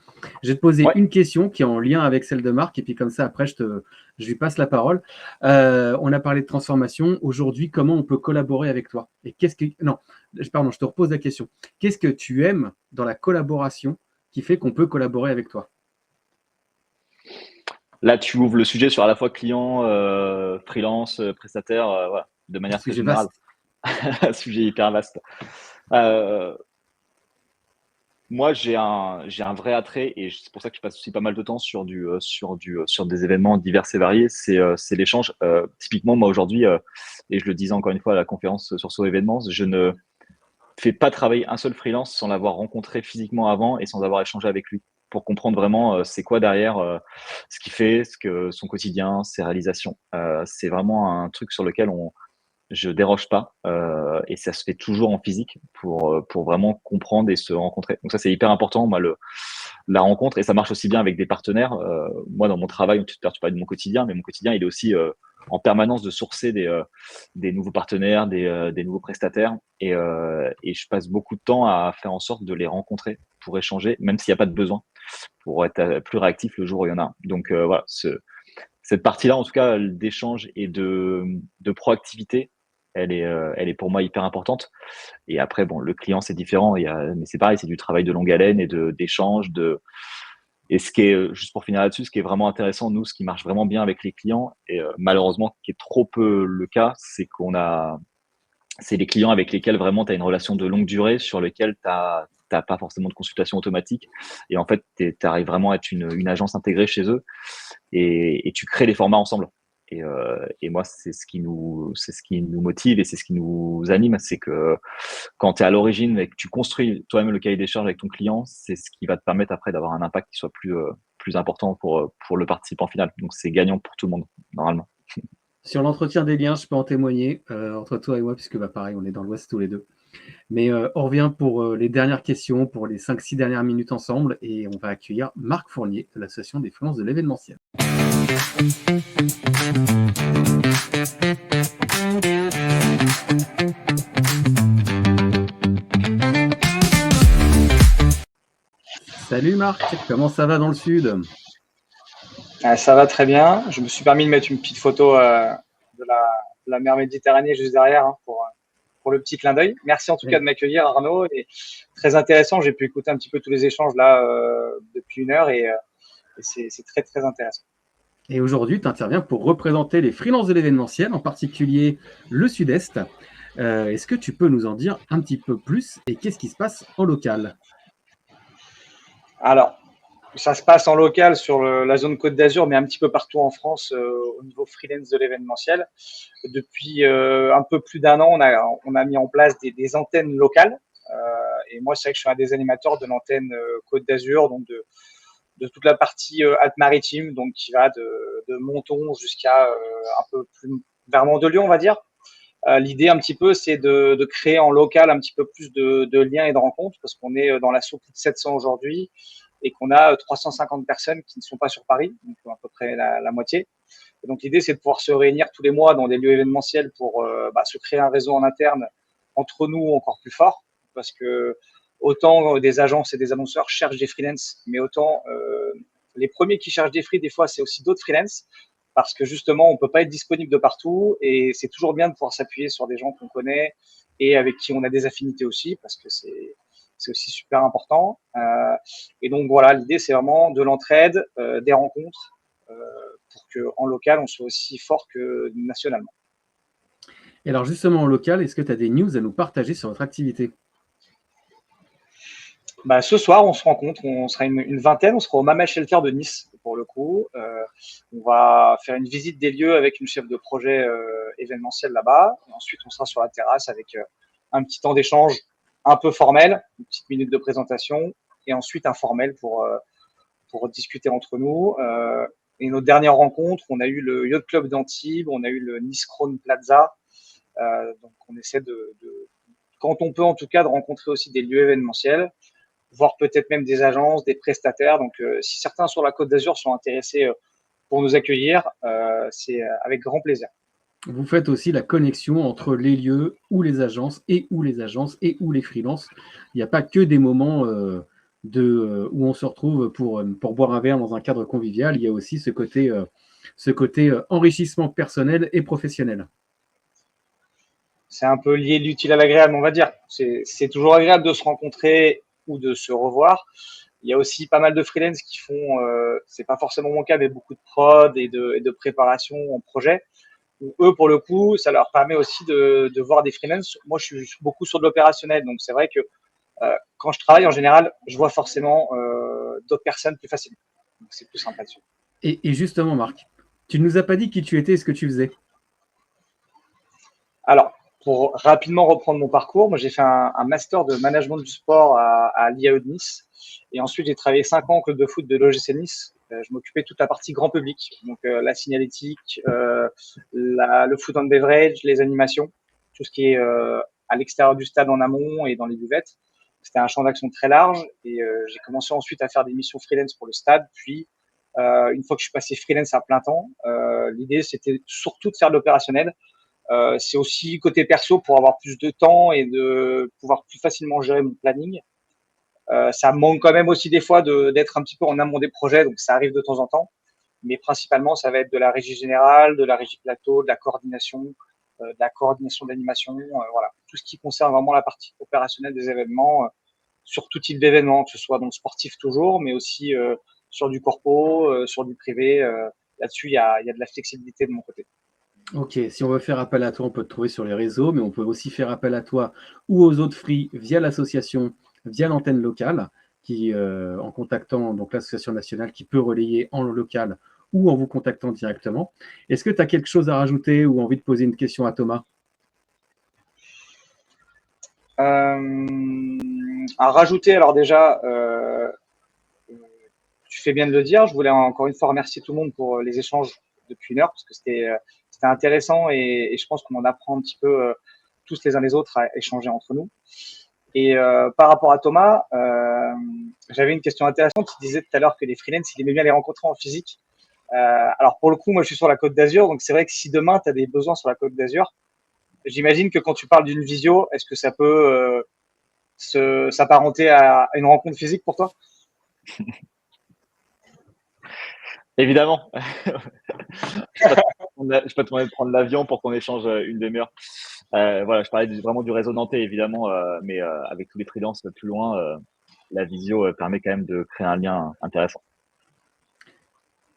Je vais te poser une question qui est en lien avec celle de Marc, et puis comme ça, après, je lui passe la parole. On a parlé de transformation. Aujourd'hui, comment on peut collaborer avec toi? Et je te repose la question. Qu'est-ce que tu aimes dans la collaboration qui fait qu'on peut collaborer avec toi? Là, tu ouvres le sujet sur à la fois client, freelance, prestataire, voilà, de manière très générale. Un sujet hyper vaste. Moi, j'ai un vrai attrait et c'est pour ça que je passe aussi pas mal de temps sur des événements divers et variés. C'est l'échange. Typiquement, moi aujourd'hui, et je le disais encore une fois à la conférence sur So Événements, je ne fais pas travailler un seul freelance sans l'avoir rencontré physiquement avant et sans avoir échangé avec lui pour comprendre vraiment c'est quoi derrière ce qu'il fait, son quotidien, ses réalisations. C'est vraiment un truc sur lequel je déroge pas et ça se fait toujours en physique pour vraiment comprendre et se rencontrer. Donc ça c'est hyper important, moi la rencontre, et ça marche aussi bien avec des partenaires. Moi dans mon travail, tu parlais de mon quotidien, mais mon quotidien il est aussi en permanence de sourcer des nouveaux partenaires, des nouveaux prestataires et je passe beaucoup de temps à faire en sorte de les rencontrer pour échanger, même s'il n'y a pas de besoin, pour être plus réactif le jour où il y en a. Donc voilà, cette partie-là, en tout cas, d'échange et de proactivité, elle est pour moi hyper importante. Et après, bon, le client, c'est différent. Mais c'est pareil, c'est du travail de longue haleine et d'échange. Et ce qui est, juste pour finir là-dessus, ce qui est vraiment intéressant, nous, ce qui marche vraiment bien avec les clients, et malheureusement, qui est trop peu le cas, c'est les clients avec lesquels vraiment tu as une relation de longue durée, sur lesquels tu n'as pas forcément de consultation automatique. Et en fait, tu arrives vraiment à être une agence intégrée chez eux et tu crées les formats ensemble. Et moi, c'est ce qui nous motive et c'est ce qui nous anime. C'est que quand tu es à l'origine et que tu construis toi-même le cahier des charges avec ton client, c'est ce qui va te permettre après d'avoir un impact qui soit plus important pour le participant final. Donc, c'est gagnant pour tout le monde, normalement. Sur l'entretien des liens, je peux en témoigner entre toi et moi, puisque pareil, on est dans l'Ouest tous les deux. Mais on revient pour les dernières questions, pour les 5-6 dernières minutes ensemble, et on va accueillir Marc Fournier de l'association des freelances de l'événementiel. Salut Marc, comment ça va dans le sud? Ça va très bien. Je me suis permis de mettre une petite photo de la mer Méditerranée juste derrière pour le petit clin d'œil. Merci en tout cas de m'accueillir, Arnaud. Et très intéressant. J'ai pu écouter un petit peu tous les échanges là depuis 1 heure et c'est très, très intéressant. Et aujourd'hui, tu interviens pour représenter les freelances de l'événementiel, en particulier le Sud-Est. Est-ce que tu peux nous en dire un petit peu plus et qu'est-ce qui se passe en local? Alors, ça se passe en local sur la zone Côte d'Azur, mais un petit peu partout en France au niveau freelance de l'événementiel. Depuis un peu plus d'1 an, on a mis en place des antennes locales. Et moi, c'est vrai que je suis un des animateurs de l'antenne Côte d'Azur, donc de toute la partie Alpes-Maritimes, donc qui va de Menton jusqu'à un peu plus vers Mont-de-Lyon, on va dire. L'idée un petit peu, c'est de créer en local un petit peu plus de liens et de rencontres, parce qu'on est dans l'assaut plus de 700 aujourd'hui et qu'on a 350 personnes qui ne sont pas sur Paris, donc à peu près la moitié. Et donc l'idée, c'est de pouvoir se réunir tous les mois dans des lieux événementiels pour se créer un réseau en interne entre nous encore plus fort, parce que autant des agences et des annonceurs cherchent des freelances, mais autant les premiers qui cherchent des free, des fois, c'est aussi d'autres freelances, parce que justement, on ne peut pas être disponible de partout et c'est toujours bien de pouvoir s'appuyer sur des gens qu'on connaît et avec qui on a des affinités aussi, parce que c'est aussi super important. Et donc voilà, l'idée c'est vraiment de l'entraide, des rencontres, pour qu'en local on soit aussi fort que nationalement. Et alors justement en local, est-ce que tu as des news à nous partager sur votre activité? Bah, ce soir, on se rencontre, on sera une vingtaine, on sera au Mama Shelter de Nice pour le coup. On va faire une visite des lieux avec une chef de projet événementiel là-bas. Et ensuite, on sera sur la terrasse avec un petit temps d'échange un peu formel, une petite minute de présentation, et ensuite informel pour discuter entre nous. Et notre dernière rencontre, on a eu le Yacht Club d'Antibes, on a eu le Nice Crown Plaza. Donc on essaie quand on peut en tout cas, de rencontrer aussi des lieux événementiels, voire peut-être même des agences, des prestataires. Donc, si certains sur la Côte d'Azur sont intéressés pour nous accueillir, c'est avec grand plaisir. Vous faites aussi la connexion entre les lieux ou les agences et ou les freelances. Il n'y a pas que des moments où on se retrouve pour boire un verre dans un cadre convivial. Il y a aussi ce côté enrichissement personnel et professionnel. C'est un peu lié l'utile à l'agréable, on va dire. C'est toujours agréable de se rencontrer ou de se revoir. Il y a aussi pas mal de freelance qui font, c'est pas forcément mon cas, mais beaucoup de prod et de préparation en projet. Où eux, pour le coup, ça leur permet aussi de voir des freelance. Moi, je suis beaucoup sur de l'opérationnel, donc c'est vrai que quand je travaille, en général, je vois forcément d'autres personnes plus facilement. Donc c'est plus sympa dessus. Et justement, Marc, tu ne nous as pas dit qui tu étais et ce que tu faisais. Alors, pour rapidement reprendre mon parcours, moi j'ai fait un master de management du sport à l'IAE de Nice. Et ensuite, j'ai travaillé 5 ans au club de foot de l'OGC Nice. Je m'occupais de toute la partie grand public, donc la signalétique, le food and beverage, les animations, tout ce qui est à l'extérieur du stade en amont et dans les buvettes. C'était un champ d'action très large et j'ai commencé ensuite à faire des missions freelance pour le stade. Puis, une fois que je suis passé freelance à plein temps, l'idée c'était surtout de faire de l'opérationnel. C'est aussi côté perso pour avoir plus de temps et de pouvoir plus facilement gérer mon planning. Ça manque quand même aussi des fois d'être un petit peu en amont des projets, donc ça arrive de temps en temps. Mais principalement, ça va être de la régie générale, de la régie plateau, de la coordination d'animation, voilà, tout ce qui concerne vraiment la partie opérationnelle des événements, sur tout type d'événements, que ce soit donc sportif toujours, mais aussi sur du corpo, sur du privé. Là-dessus, il y a de la flexibilité de mon côté. Ok, si on veut faire appel à toi, on peut te trouver sur les réseaux, mais on peut aussi faire appel à toi ou aux autres free via l'association, via l'antenne locale, en contactant donc l'association nationale qui peut relayer en local ou en vous contactant directement. Est-ce que tu as quelque chose à rajouter ou envie de poser une question à Thomas? À rajouter, alors déjà, tu fais bien de le dire. Je voulais encore une fois remercier tout le monde pour les échanges depuis une heure parce que c'était intéressant et je pense qu'on en apprend un petit peu tous les uns les autres à échanger entre nous. Et par rapport à Thomas, j'avais une question intéressante. Tu disais tout à l'heure que les freelances, il aimait bien les rencontrer en physique. Alors pour le coup, moi je suis sur la Côte d'Azur, donc c'est vrai que si demain tu as des besoins sur la Côte d'Azur, j'imagine que quand tu parles d'une visio, est-ce que ça peut s'apparenter à une rencontre physique pour toi? Évidemment. Je peux te demander de prendre l'avion pour qu'on échange une demi-heure. Voilà, je parlais vraiment du réseau nantais, évidemment, mais avec tous les freelances plus loin, la visio permet quand même de créer un lien intéressant.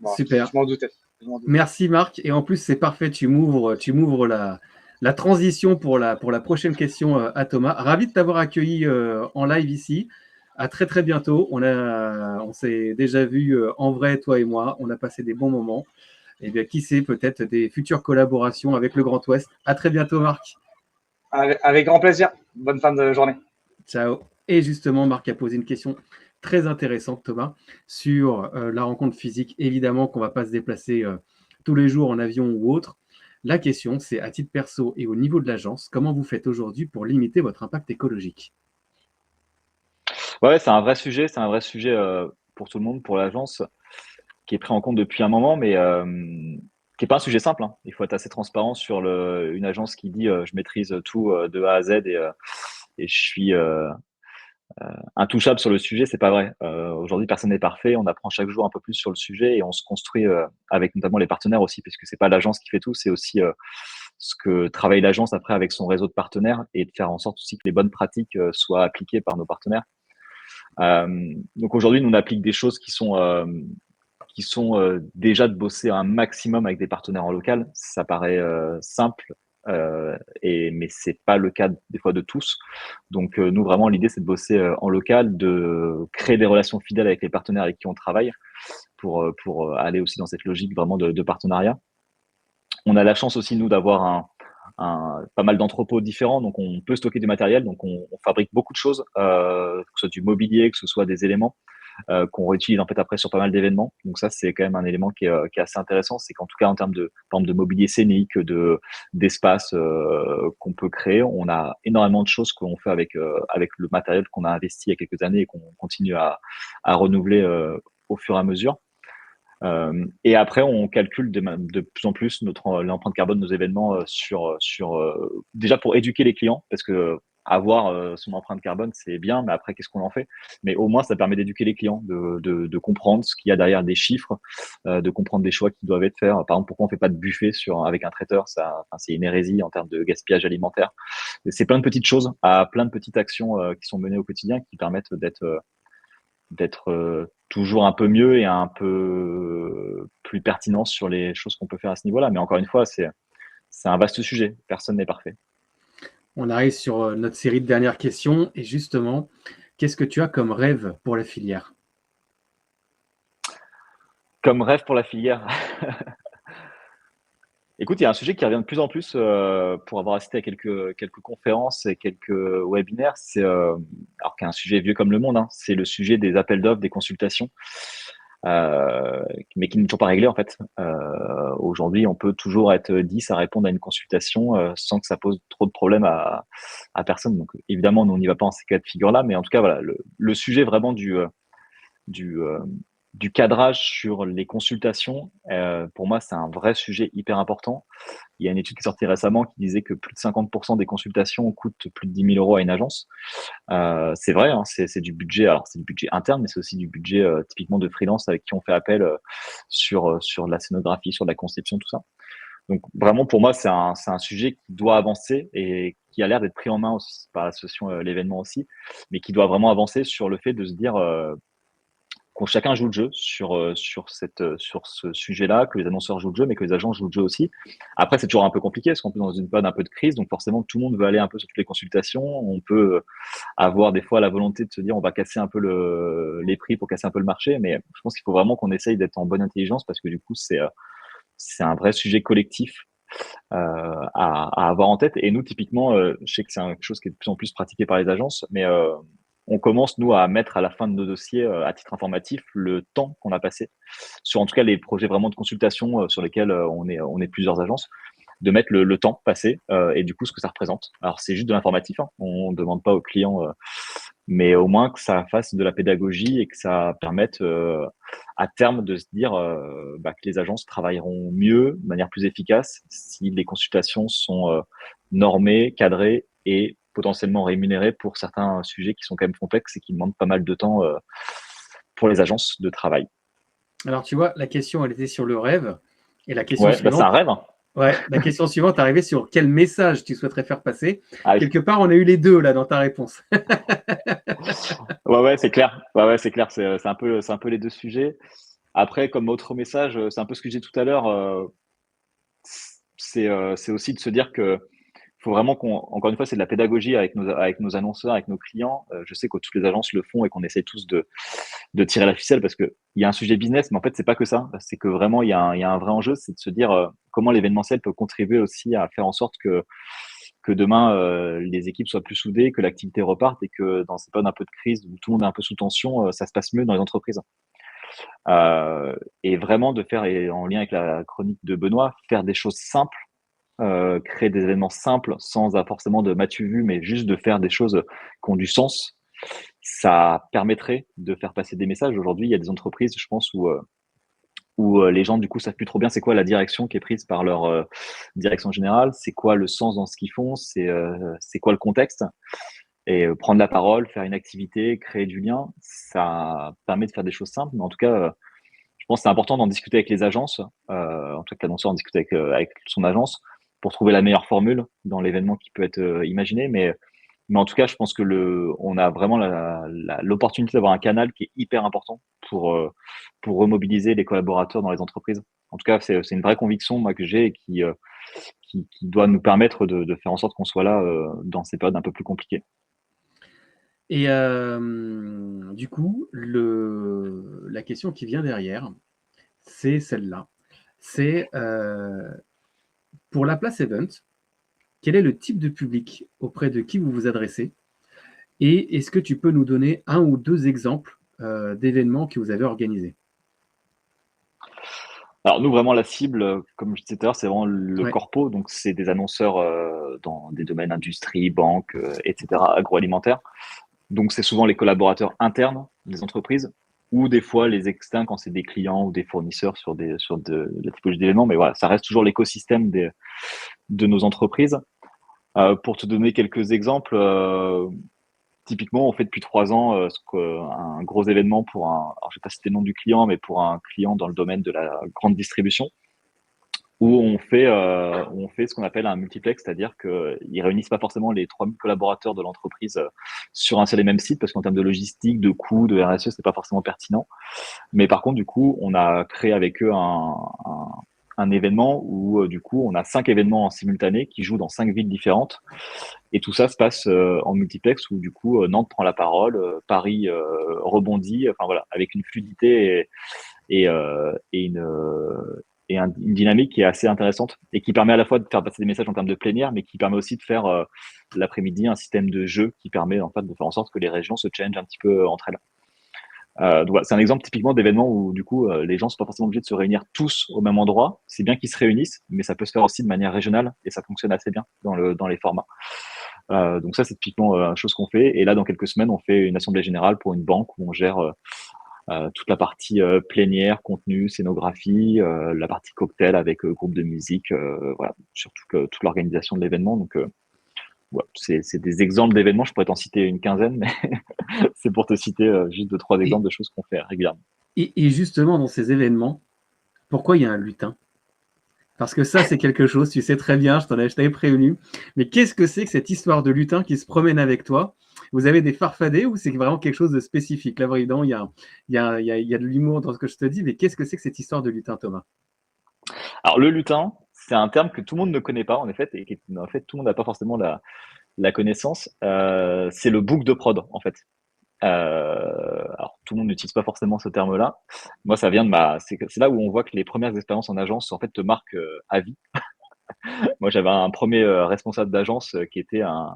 Bon, Super. Je m'en doutais. Merci Marc. Et en plus, c'est parfait, tu m'ouvres la transition pour la prochaine question à Thomas. Ravi de t'avoir accueilli en live ici. À très très bientôt. On s'est déjà vu en vrai, toi et moi. On a passé des bons moments. Et bien, qui sait, peut-être des futures collaborations avec le Grand Ouest. À très bientôt, Marc. Avec grand plaisir. Bonne fin de journée. Ciao. Et justement, Marc a posé une question très intéressante, Thomas, sur la rencontre physique. Évidemment qu'on ne va pas se déplacer tous les jours en avion ou autre. La question, c'est à titre perso et au niveau de l'agence, comment vous faites aujourd'hui pour limiter votre impact écologique? Ouais, c'est un vrai sujet pour tout le monde, pour l'agence, qui est pris en compte depuis un moment, mais qui n'est pas un sujet simple, hein. Il faut être assez transparent sur une agence qui dit je maîtrise tout de A à Z et je suis intouchable sur le sujet, c'est pas vrai. Aujourd'hui, personne n'est parfait. On apprend chaque jour un peu plus sur le sujet et on se construit avec notamment les partenaires aussi, puisque c'est pas l'agence qui fait tout, c'est aussi ce que travaille l'agence après avec son réseau de partenaires et de faire en sorte aussi que les bonnes pratiques soient appliquées par nos partenaires. Donc aujourd'hui, nous on applique des choses qui sont déjà de bosser un maximum avec des partenaires en local. Ça paraît simple, mais c'est pas le cas des fois de tous. Donc nous vraiment l'idée c'est de bosser en local, de créer des relations fidèles avec les partenaires avec qui on travaille pour aller aussi dans cette logique vraiment de partenariat. On a la chance aussi nous d'avoir pas mal d'entrepôts différents, donc on peut stocker du matériel, donc on fabrique beaucoup de choses, que ce soit du mobilier, que ce soit des éléments qu'on réutilise en fait après sur pas mal d'événements. Donc ça, c'est quand même un élément qui est assez intéressant, c'est qu'en tout cas en termes de, par exemple, de mobilier scénique, d'espace qu'on peut créer, on a énormément de choses qu'on fait avec le matériel qu'on a investi il y a quelques années et qu'on continue à renouveler au fur et à mesure. Et après, on calcule de plus en plus l'empreinte carbone de nos événements déjà pour éduquer les clients, parce que avoir son empreinte carbone, c'est bien, mais après, qu'est-ce qu'on en fait? Mais au moins, ça permet d'éduquer les clients, de comprendre ce qu'il y a derrière des chiffres, de comprendre des choix qui doivent être faits. Par exemple, pourquoi on fait pas de buffet avec un traiteur? C'est une hérésie en termes de gaspillage alimentaire. C'est plein de petites choses, plein de petites actions qui sont menées au quotidien qui permettent d'être toujours un peu mieux et un peu plus pertinent sur les choses qu'on peut faire à ce niveau-là. Mais encore une fois, c'est un vaste sujet. Personne n'est parfait. On arrive sur notre série de dernières questions. Et justement, qu'est-ce que tu as comme rêve pour la filière? Comme rêve pour la filière Écoute, il y a un sujet qui revient de plus en plus pour avoir assisté à quelques conférences et quelques webinaires. Alors qu'il y a un sujet vieux comme le monde, hein, c'est le sujet des appels d'offres, des consultations, mais qui n'est toujours pas réglé en fait. Aujourd'hui, on peut toujours être 10 à répondre à une consultation sans que ça pose trop de problèmes à personne. Donc évidemment, nous, on n'y va pas en ces cas de figure-là, mais en tout cas, voilà, le sujet vraiment du cadrage sur les consultations, pour moi, c'est un vrai sujet hyper important. Il y a une étude qui est sortie récemment qui disait que plus de 50% des consultations coûtent plus de 10 000 euros à une agence. C'est vrai, hein, c'est du budget. Alors, c'est du budget interne, mais c'est aussi du budget typiquement de freelance avec qui on fait appel sur la scénographie, sur la conception, tout ça. Donc, vraiment, pour moi, c'est un sujet qui doit avancer et qui a l'air d'être pris en main aussi par l'association l'événement aussi, mais qui doit vraiment avancer sur le fait de se dire qu'on chacun joue le jeu sur ce sujet-là, que les annonceurs jouent le jeu, mais que les agents jouent le jeu aussi. Après, c'est toujours un peu compliqué, parce qu'on est dans une période un peu de crise, donc forcément, tout le monde veut aller un peu sur toutes les consultations. On peut avoir des fois la volonté de se dire, on va casser un peu les prix pour casser un peu le marché, mais je pense qu'il faut vraiment qu'on essaye d'être en bonne intelligence, parce que du coup, c'est un vrai sujet collectif à avoir en tête. Et nous, typiquement, je sais que c'est quelque chose qui est de plus en plus pratiqué par les agences, mais on commence, nous, à mettre à la fin de nos dossiers, à titre informatif, le temps qu'on a passé sur, en tout cas, les projets vraiment de consultation sur lesquels on est plusieurs agences, de mettre le temps passé et du coup, ce que ça représente. Alors, c'est juste de l'informatif, hein, on ne demande pas aux clients, mais au moins que ça fasse de la pédagogie et que ça permette à terme de se dire que les agences travailleront mieux, de manière plus efficace, si les consultations sont normées, cadrées et potentiellement rémunérées pour certains sujets qui sont quand même complexes et qui demandent pas mal de temps pour les agences de travail. Alors, tu vois, la question, elle était sur le rêve. Et la question suivante, c'est un rêve. Hein. Ouais, la question suivante, arrivée sur quel message tu souhaiterais faire passer. Quelque part, on a eu les deux là dans ta réponse. Ouais, c'est clair. Ouais, c'est clair. C'est un peu les deux sujets. Après, comme autre message, c'est un peu ce que j'ai dit tout à l'heure. C'est aussi de se dire que faut vraiment encore une fois, c'est de la pédagogie avec nos annonceurs, avec nos clients. Je sais que toutes les agences le font et qu'on essaie tous de tirer la ficelle parce que il y a un sujet business, mais en fait, c'est pas que ça. C'est que vraiment, il y a un vrai enjeu, c'est de se dire comment l'événementiel peut contribuer aussi à faire en sorte que demain, les équipes soient plus soudées, que l'activité reparte et que dans ces périodes un peu de crise où tout le monde est un peu sous tension, ça se passe mieux dans les entreprises. Et vraiment de faire, et en lien avec la chronique de Benoît, faire des choses simples, créer des événements simples sans forcément de m'as-tu vu, mais juste de faire des choses qui ont du sens, ça permettrait de faire passer des messages. Aujourd'hui, il y a des entreprises, je pense, où les gens, du coup, savent plus trop bien c'est quoi la direction qui est prise par leur direction générale, c'est quoi le sens dans ce qu'ils font, c'est quoi le contexte. Et prendre la parole, faire une activité, créer du lien, ça permet de faire des choses simples. Mais en tout cas, je pense que c'est important d'en discuter avec les agences, en tout cas que l'annonceur en discute avec son agence pour trouver la meilleure formule dans l'événement qui peut être imaginé. Mais en tout cas, je pense que on a vraiment l'opportunité d'avoir un canal qui est hyper important pour remobiliser les collaborateurs dans les entreprises. En tout cas, c'est une vraie conviction moi que j'ai et qui doit nous permettre de faire en sorte qu'on soit là dans ces périodes un peu plus compliquées. Et du coup, la question qui vient derrière, c'est celle-là. C'est pour la place Event, quel est le type de public auprès de qui vous vous adressez? Et est-ce que tu peux nous donner 1 ou 2 exemples d'événements que vous avez organisés? Alors nous, vraiment, la cible, comme je disais tout à l'heure, c'est vraiment le Ouais. corpo. Donc, c'est des annonceurs dans des domaines industrie, banque, etc., agroalimentaire. Donc, c'est souvent les collaborateurs internes des entreprises ou des fois les externes quand c'est des clients ou des fournisseurs sur la typologie d'événements. Mais voilà, ça reste toujours l'écosystème de nos entreprises. Pour te donner quelques exemples, typiquement, on fait depuis 3 ans un gros événement pour alors je vais pas citer le nom du client, mais pour un client dans le domaine de la grande distribution, où on fait ce qu'on appelle un multiplex, c'est-à-dire qu'ils réunissent pas forcément les 3000 collaborateurs de l'entreprise sur un seul et même site, parce qu'en termes de logistique, de coûts, de RSE, c'est pas forcément pertinent. Mais par contre, du coup, on a créé avec eux un événement où, du coup, on a 5 événements en simultané qui jouent dans 5 villes différentes. Et tout ça se passe en multiplex où, du coup, Nantes prend la parole, Paris rebondit, enfin voilà, avec une fluidité et une dynamique qui est assez intéressante et qui permet à la fois de faire passer des messages en termes de plénière, mais qui permet aussi de faire l'après-midi un système de jeu qui permet en fait de faire en sorte que les régions se challengent un petit peu entre elles. Donc voilà, c'est un exemple typiquement d'événement où du coup les gens sont pas forcément obligés de se réunir tous au même endroit. C'est bien qu'ils se réunissent, mais ça peut se faire aussi de manière régionale et ça fonctionne assez bien dans les formats. Donc ça c'est typiquement une chose qu'on fait. Et là dans quelques semaines on fait une assemblée générale pour une banque où on gère toute la partie plénière, contenu, scénographie, la partie cocktail avec groupe de musique, voilà, surtout que toute l'organisation de l'événement. Donc ouais, c'est des exemples d'événements. Je pourrais t'en citer une quinzaine, mais c'est pour te citer juste 2-3 Et, exemples de choses qu'on fait régulièrement. et justement, dans ces événements, pourquoi il y a un lutin? Parce que ça, c'est quelque chose, tu sais très bien, je t'avais prévenu. Mais qu'est-ce que c'est que cette histoire de lutin qui se promène avec toi? Vous avez des farfadets ou c'est vraiment quelque chose de spécifique? Là, évidemment, il y a de l'humour dans ce que je te dis, mais qu'est-ce que c'est que cette histoire de lutin, Thomas? Alors le lutin, c'est un terme que tout le monde ne connaît pas en fait, et en fait tout le monde n'a pas forcément la connaissance. C'est le book de prod en fait. Alors tout le monde n'utilise pas forcément ce terme-là. Moi, ça vient c'est là où on voit que les premières expériences en agence en fait te marquent à vie. Moi, j'avais un premier responsable d'agence qui était un,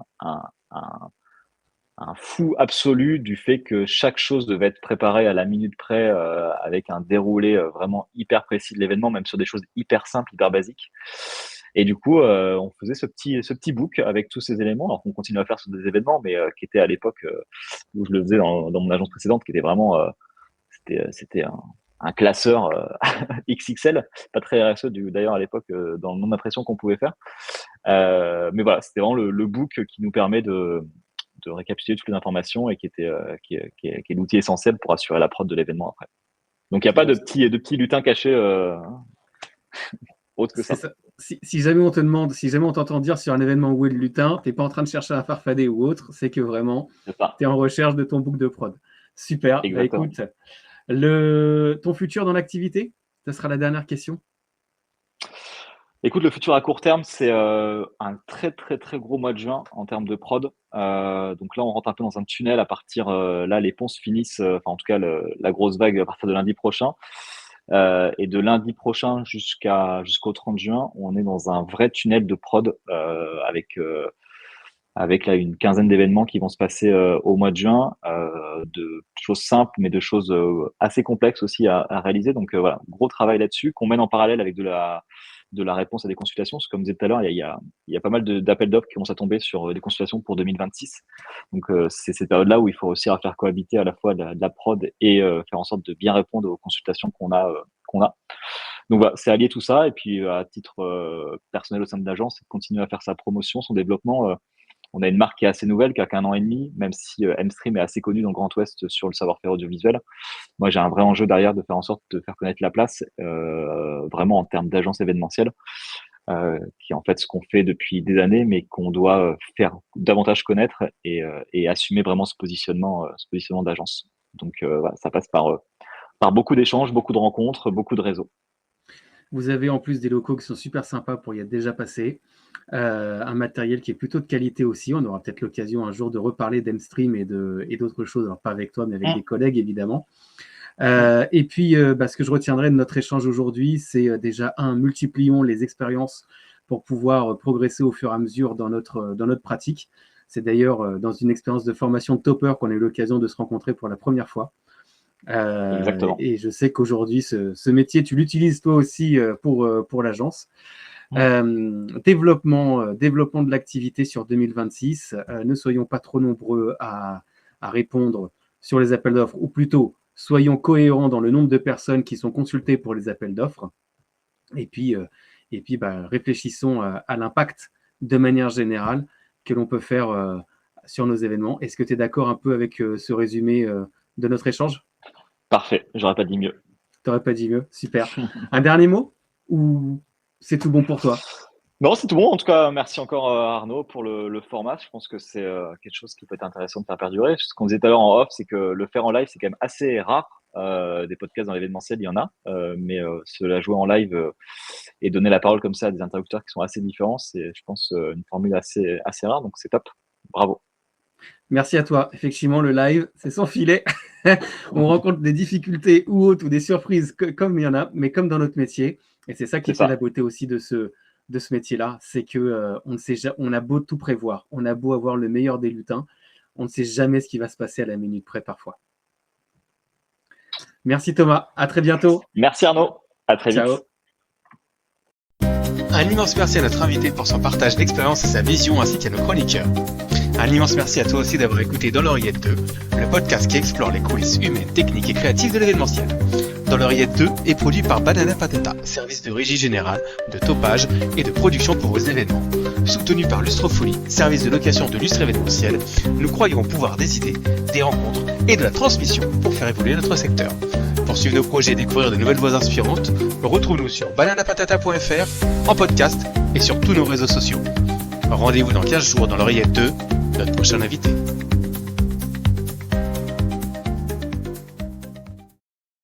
un fou absolu du fait que chaque chose devait être préparée à la minute près, avec un déroulé vraiment hyper précis de l'événement, même sur des choses hyper simples, hyper basiques. Et du coup, on faisait ce petit book avec tous ces éléments, alors qu'on continue à faire sur des événements, mais qui était à l'époque où je le faisais dans mon agence précédente, qui était vraiment, c'était un classeur XXL, pas très RSE d'ailleurs à l'époque dans le nombre d'impressions qu'on pouvait faire. Mais voilà, c'était vraiment le book qui nous permet de récapituler toutes les informations et qui est l'outil essentiel pour assurer la prod de l'événement après. Donc il n'y a pas de petits lutins cachés autre que ça. Si jamais on te demande, si jamais on t'entend dire sur un événement où est le lutin, tu n'es pas en train de chercher un farfadet ou autre, c'est que vraiment, tu es en recherche de ton book de prod. Super. Bah, écoute, ton futur dans l'activité, ce sera la dernière question. Écoute, le futur à court terme, c'est un très très très gros mois de juin en termes de prod. Donc là, on rentre un peu dans un tunnel à partir, là, les ponts se finissent, enfin en tout cas la grosse vague à partir de lundi prochain. Et de lundi prochain jusqu'au 30 juin, on est dans un vrai tunnel de prod avec là une quinzaine d'événements qui vont se passer au mois de juin, de choses simples mais de choses assez complexes aussi à réaliser. Donc voilà, gros travail là-dessus qu'on mène en parallèle avec de la réponse à des consultations. Parce que comme je disais tout à l'heure, il y a pas mal d'appels d'offres qui vont à tomber sur des consultations pour 2026. Donc c'est cette période-là où il faut réussir à faire cohabiter à la fois de la prod et faire en sorte de bien répondre aux consultations qu'on a. Donc voilà, c'est allier tout ça. Et puis à titre personnel au sein de l'agence, c'est de continuer à faire sa promotion, son développement. On a une marque qui est assez nouvelle, qui a qu'un an et demi, même si Mstream est assez connu dans le Grand Ouest sur le savoir-faire audiovisuel. Moi, j'ai un vrai enjeu derrière de faire en sorte de faire connaître la place, vraiment en termes d'agence événementielle, qui est en fait ce qu'on fait depuis des années, mais qu'on doit faire davantage connaître et assumer vraiment ce positionnement d'agence. Donc, voilà, ça passe par beaucoup d'échanges, beaucoup de rencontres, beaucoup de réseaux. Vous avez en plus des locaux qui sont super sympas pour y être déjà passé. Un matériel qui est plutôt de qualité aussi. On aura peut-être l'occasion un jour de reparler d'Mstream et d'autres choses. Alors, pas avec toi, mais avec des collègues, évidemment. Et puis, ce que je retiendrai de notre échange aujourd'hui, c'est déjà multiplions les expériences pour pouvoir progresser au fur et à mesure dans notre pratique. C'est d'ailleurs dans une expérience de formation de Topper qu'on a eu l'occasion de se rencontrer pour la première fois. Exactement. Et je sais qu'aujourd'hui, ce métier, tu l'utilises toi aussi pour l'agence. Développement de l'activité sur 2026. Ne soyons pas trop nombreux à répondre sur les appels d'offres, ou plutôt, soyons cohérents dans le nombre de personnes qui sont consultées pour les appels d'offres. Et puis réfléchissons à l'impact de manière générale que l'on peut faire sur nos événements. Est-ce que tu es d'accord un peu avec ce résumé de notre échange ? Parfait, j'aurais pas dit mieux. T'aurais pas dit mieux, super. Un dernier mot ou c'est tout bon pour toi ? Non, c'est tout bon. En tout cas, merci encore Arnaud pour le format. Je pense que c'est quelque chose qui peut être intéressant de faire perdurer. Ce qu'on disait tout à l'heure en off, c'est que le faire en live, c'est quand même assez rare. Des podcasts dans l'événementiel, il y en a, mais se la jouer en live et donner la parole comme ça à des interlocuteurs qui sont assez différents, c'est, je pense, une formule assez rare. Donc c'est top. Bravo. Merci à toi. Effectivement, le live, c'est sans filet. On rencontre des difficultés ou autres ou des surprises comme il y en a, mais comme dans notre métier. Et c'est ça qui fait la beauté aussi de ce métier-là. C'est que on a beau tout prévoir, on a beau avoir le meilleur des lutins, on ne sait jamais ce qui va se passer à la minute près parfois. Merci Thomas. À très bientôt. Merci Arnaud. À très vite. Ciao. Un immense merci à notre invité pour son partage d'expérience et sa vision, ainsi qu'à nos chroniqueurs. Un immense merci à toi aussi d'avoir écouté Dans l'Oreillette 2, le podcast qui explore les coulisses humaines, techniques et créatives de l'événementiel. Dans l'Oreillette 2 est produit par Banana Patata, service de régie générale, de topage et de production pour vos événements. Soutenu par Lustrofolie, service de location de lustres événementiels, nous croyons pouvoir des idées, des rencontres et de la transmission pour faire évoluer notre secteur. Pour suivre nos projets et découvrir de nouvelles voix inspirantes, retrouve-nous sur bananapatata.fr, en podcast et sur tous nos réseaux sociaux. Rendez-vous dans 15 jours dans l'Oreillette 2, notre prochain invité.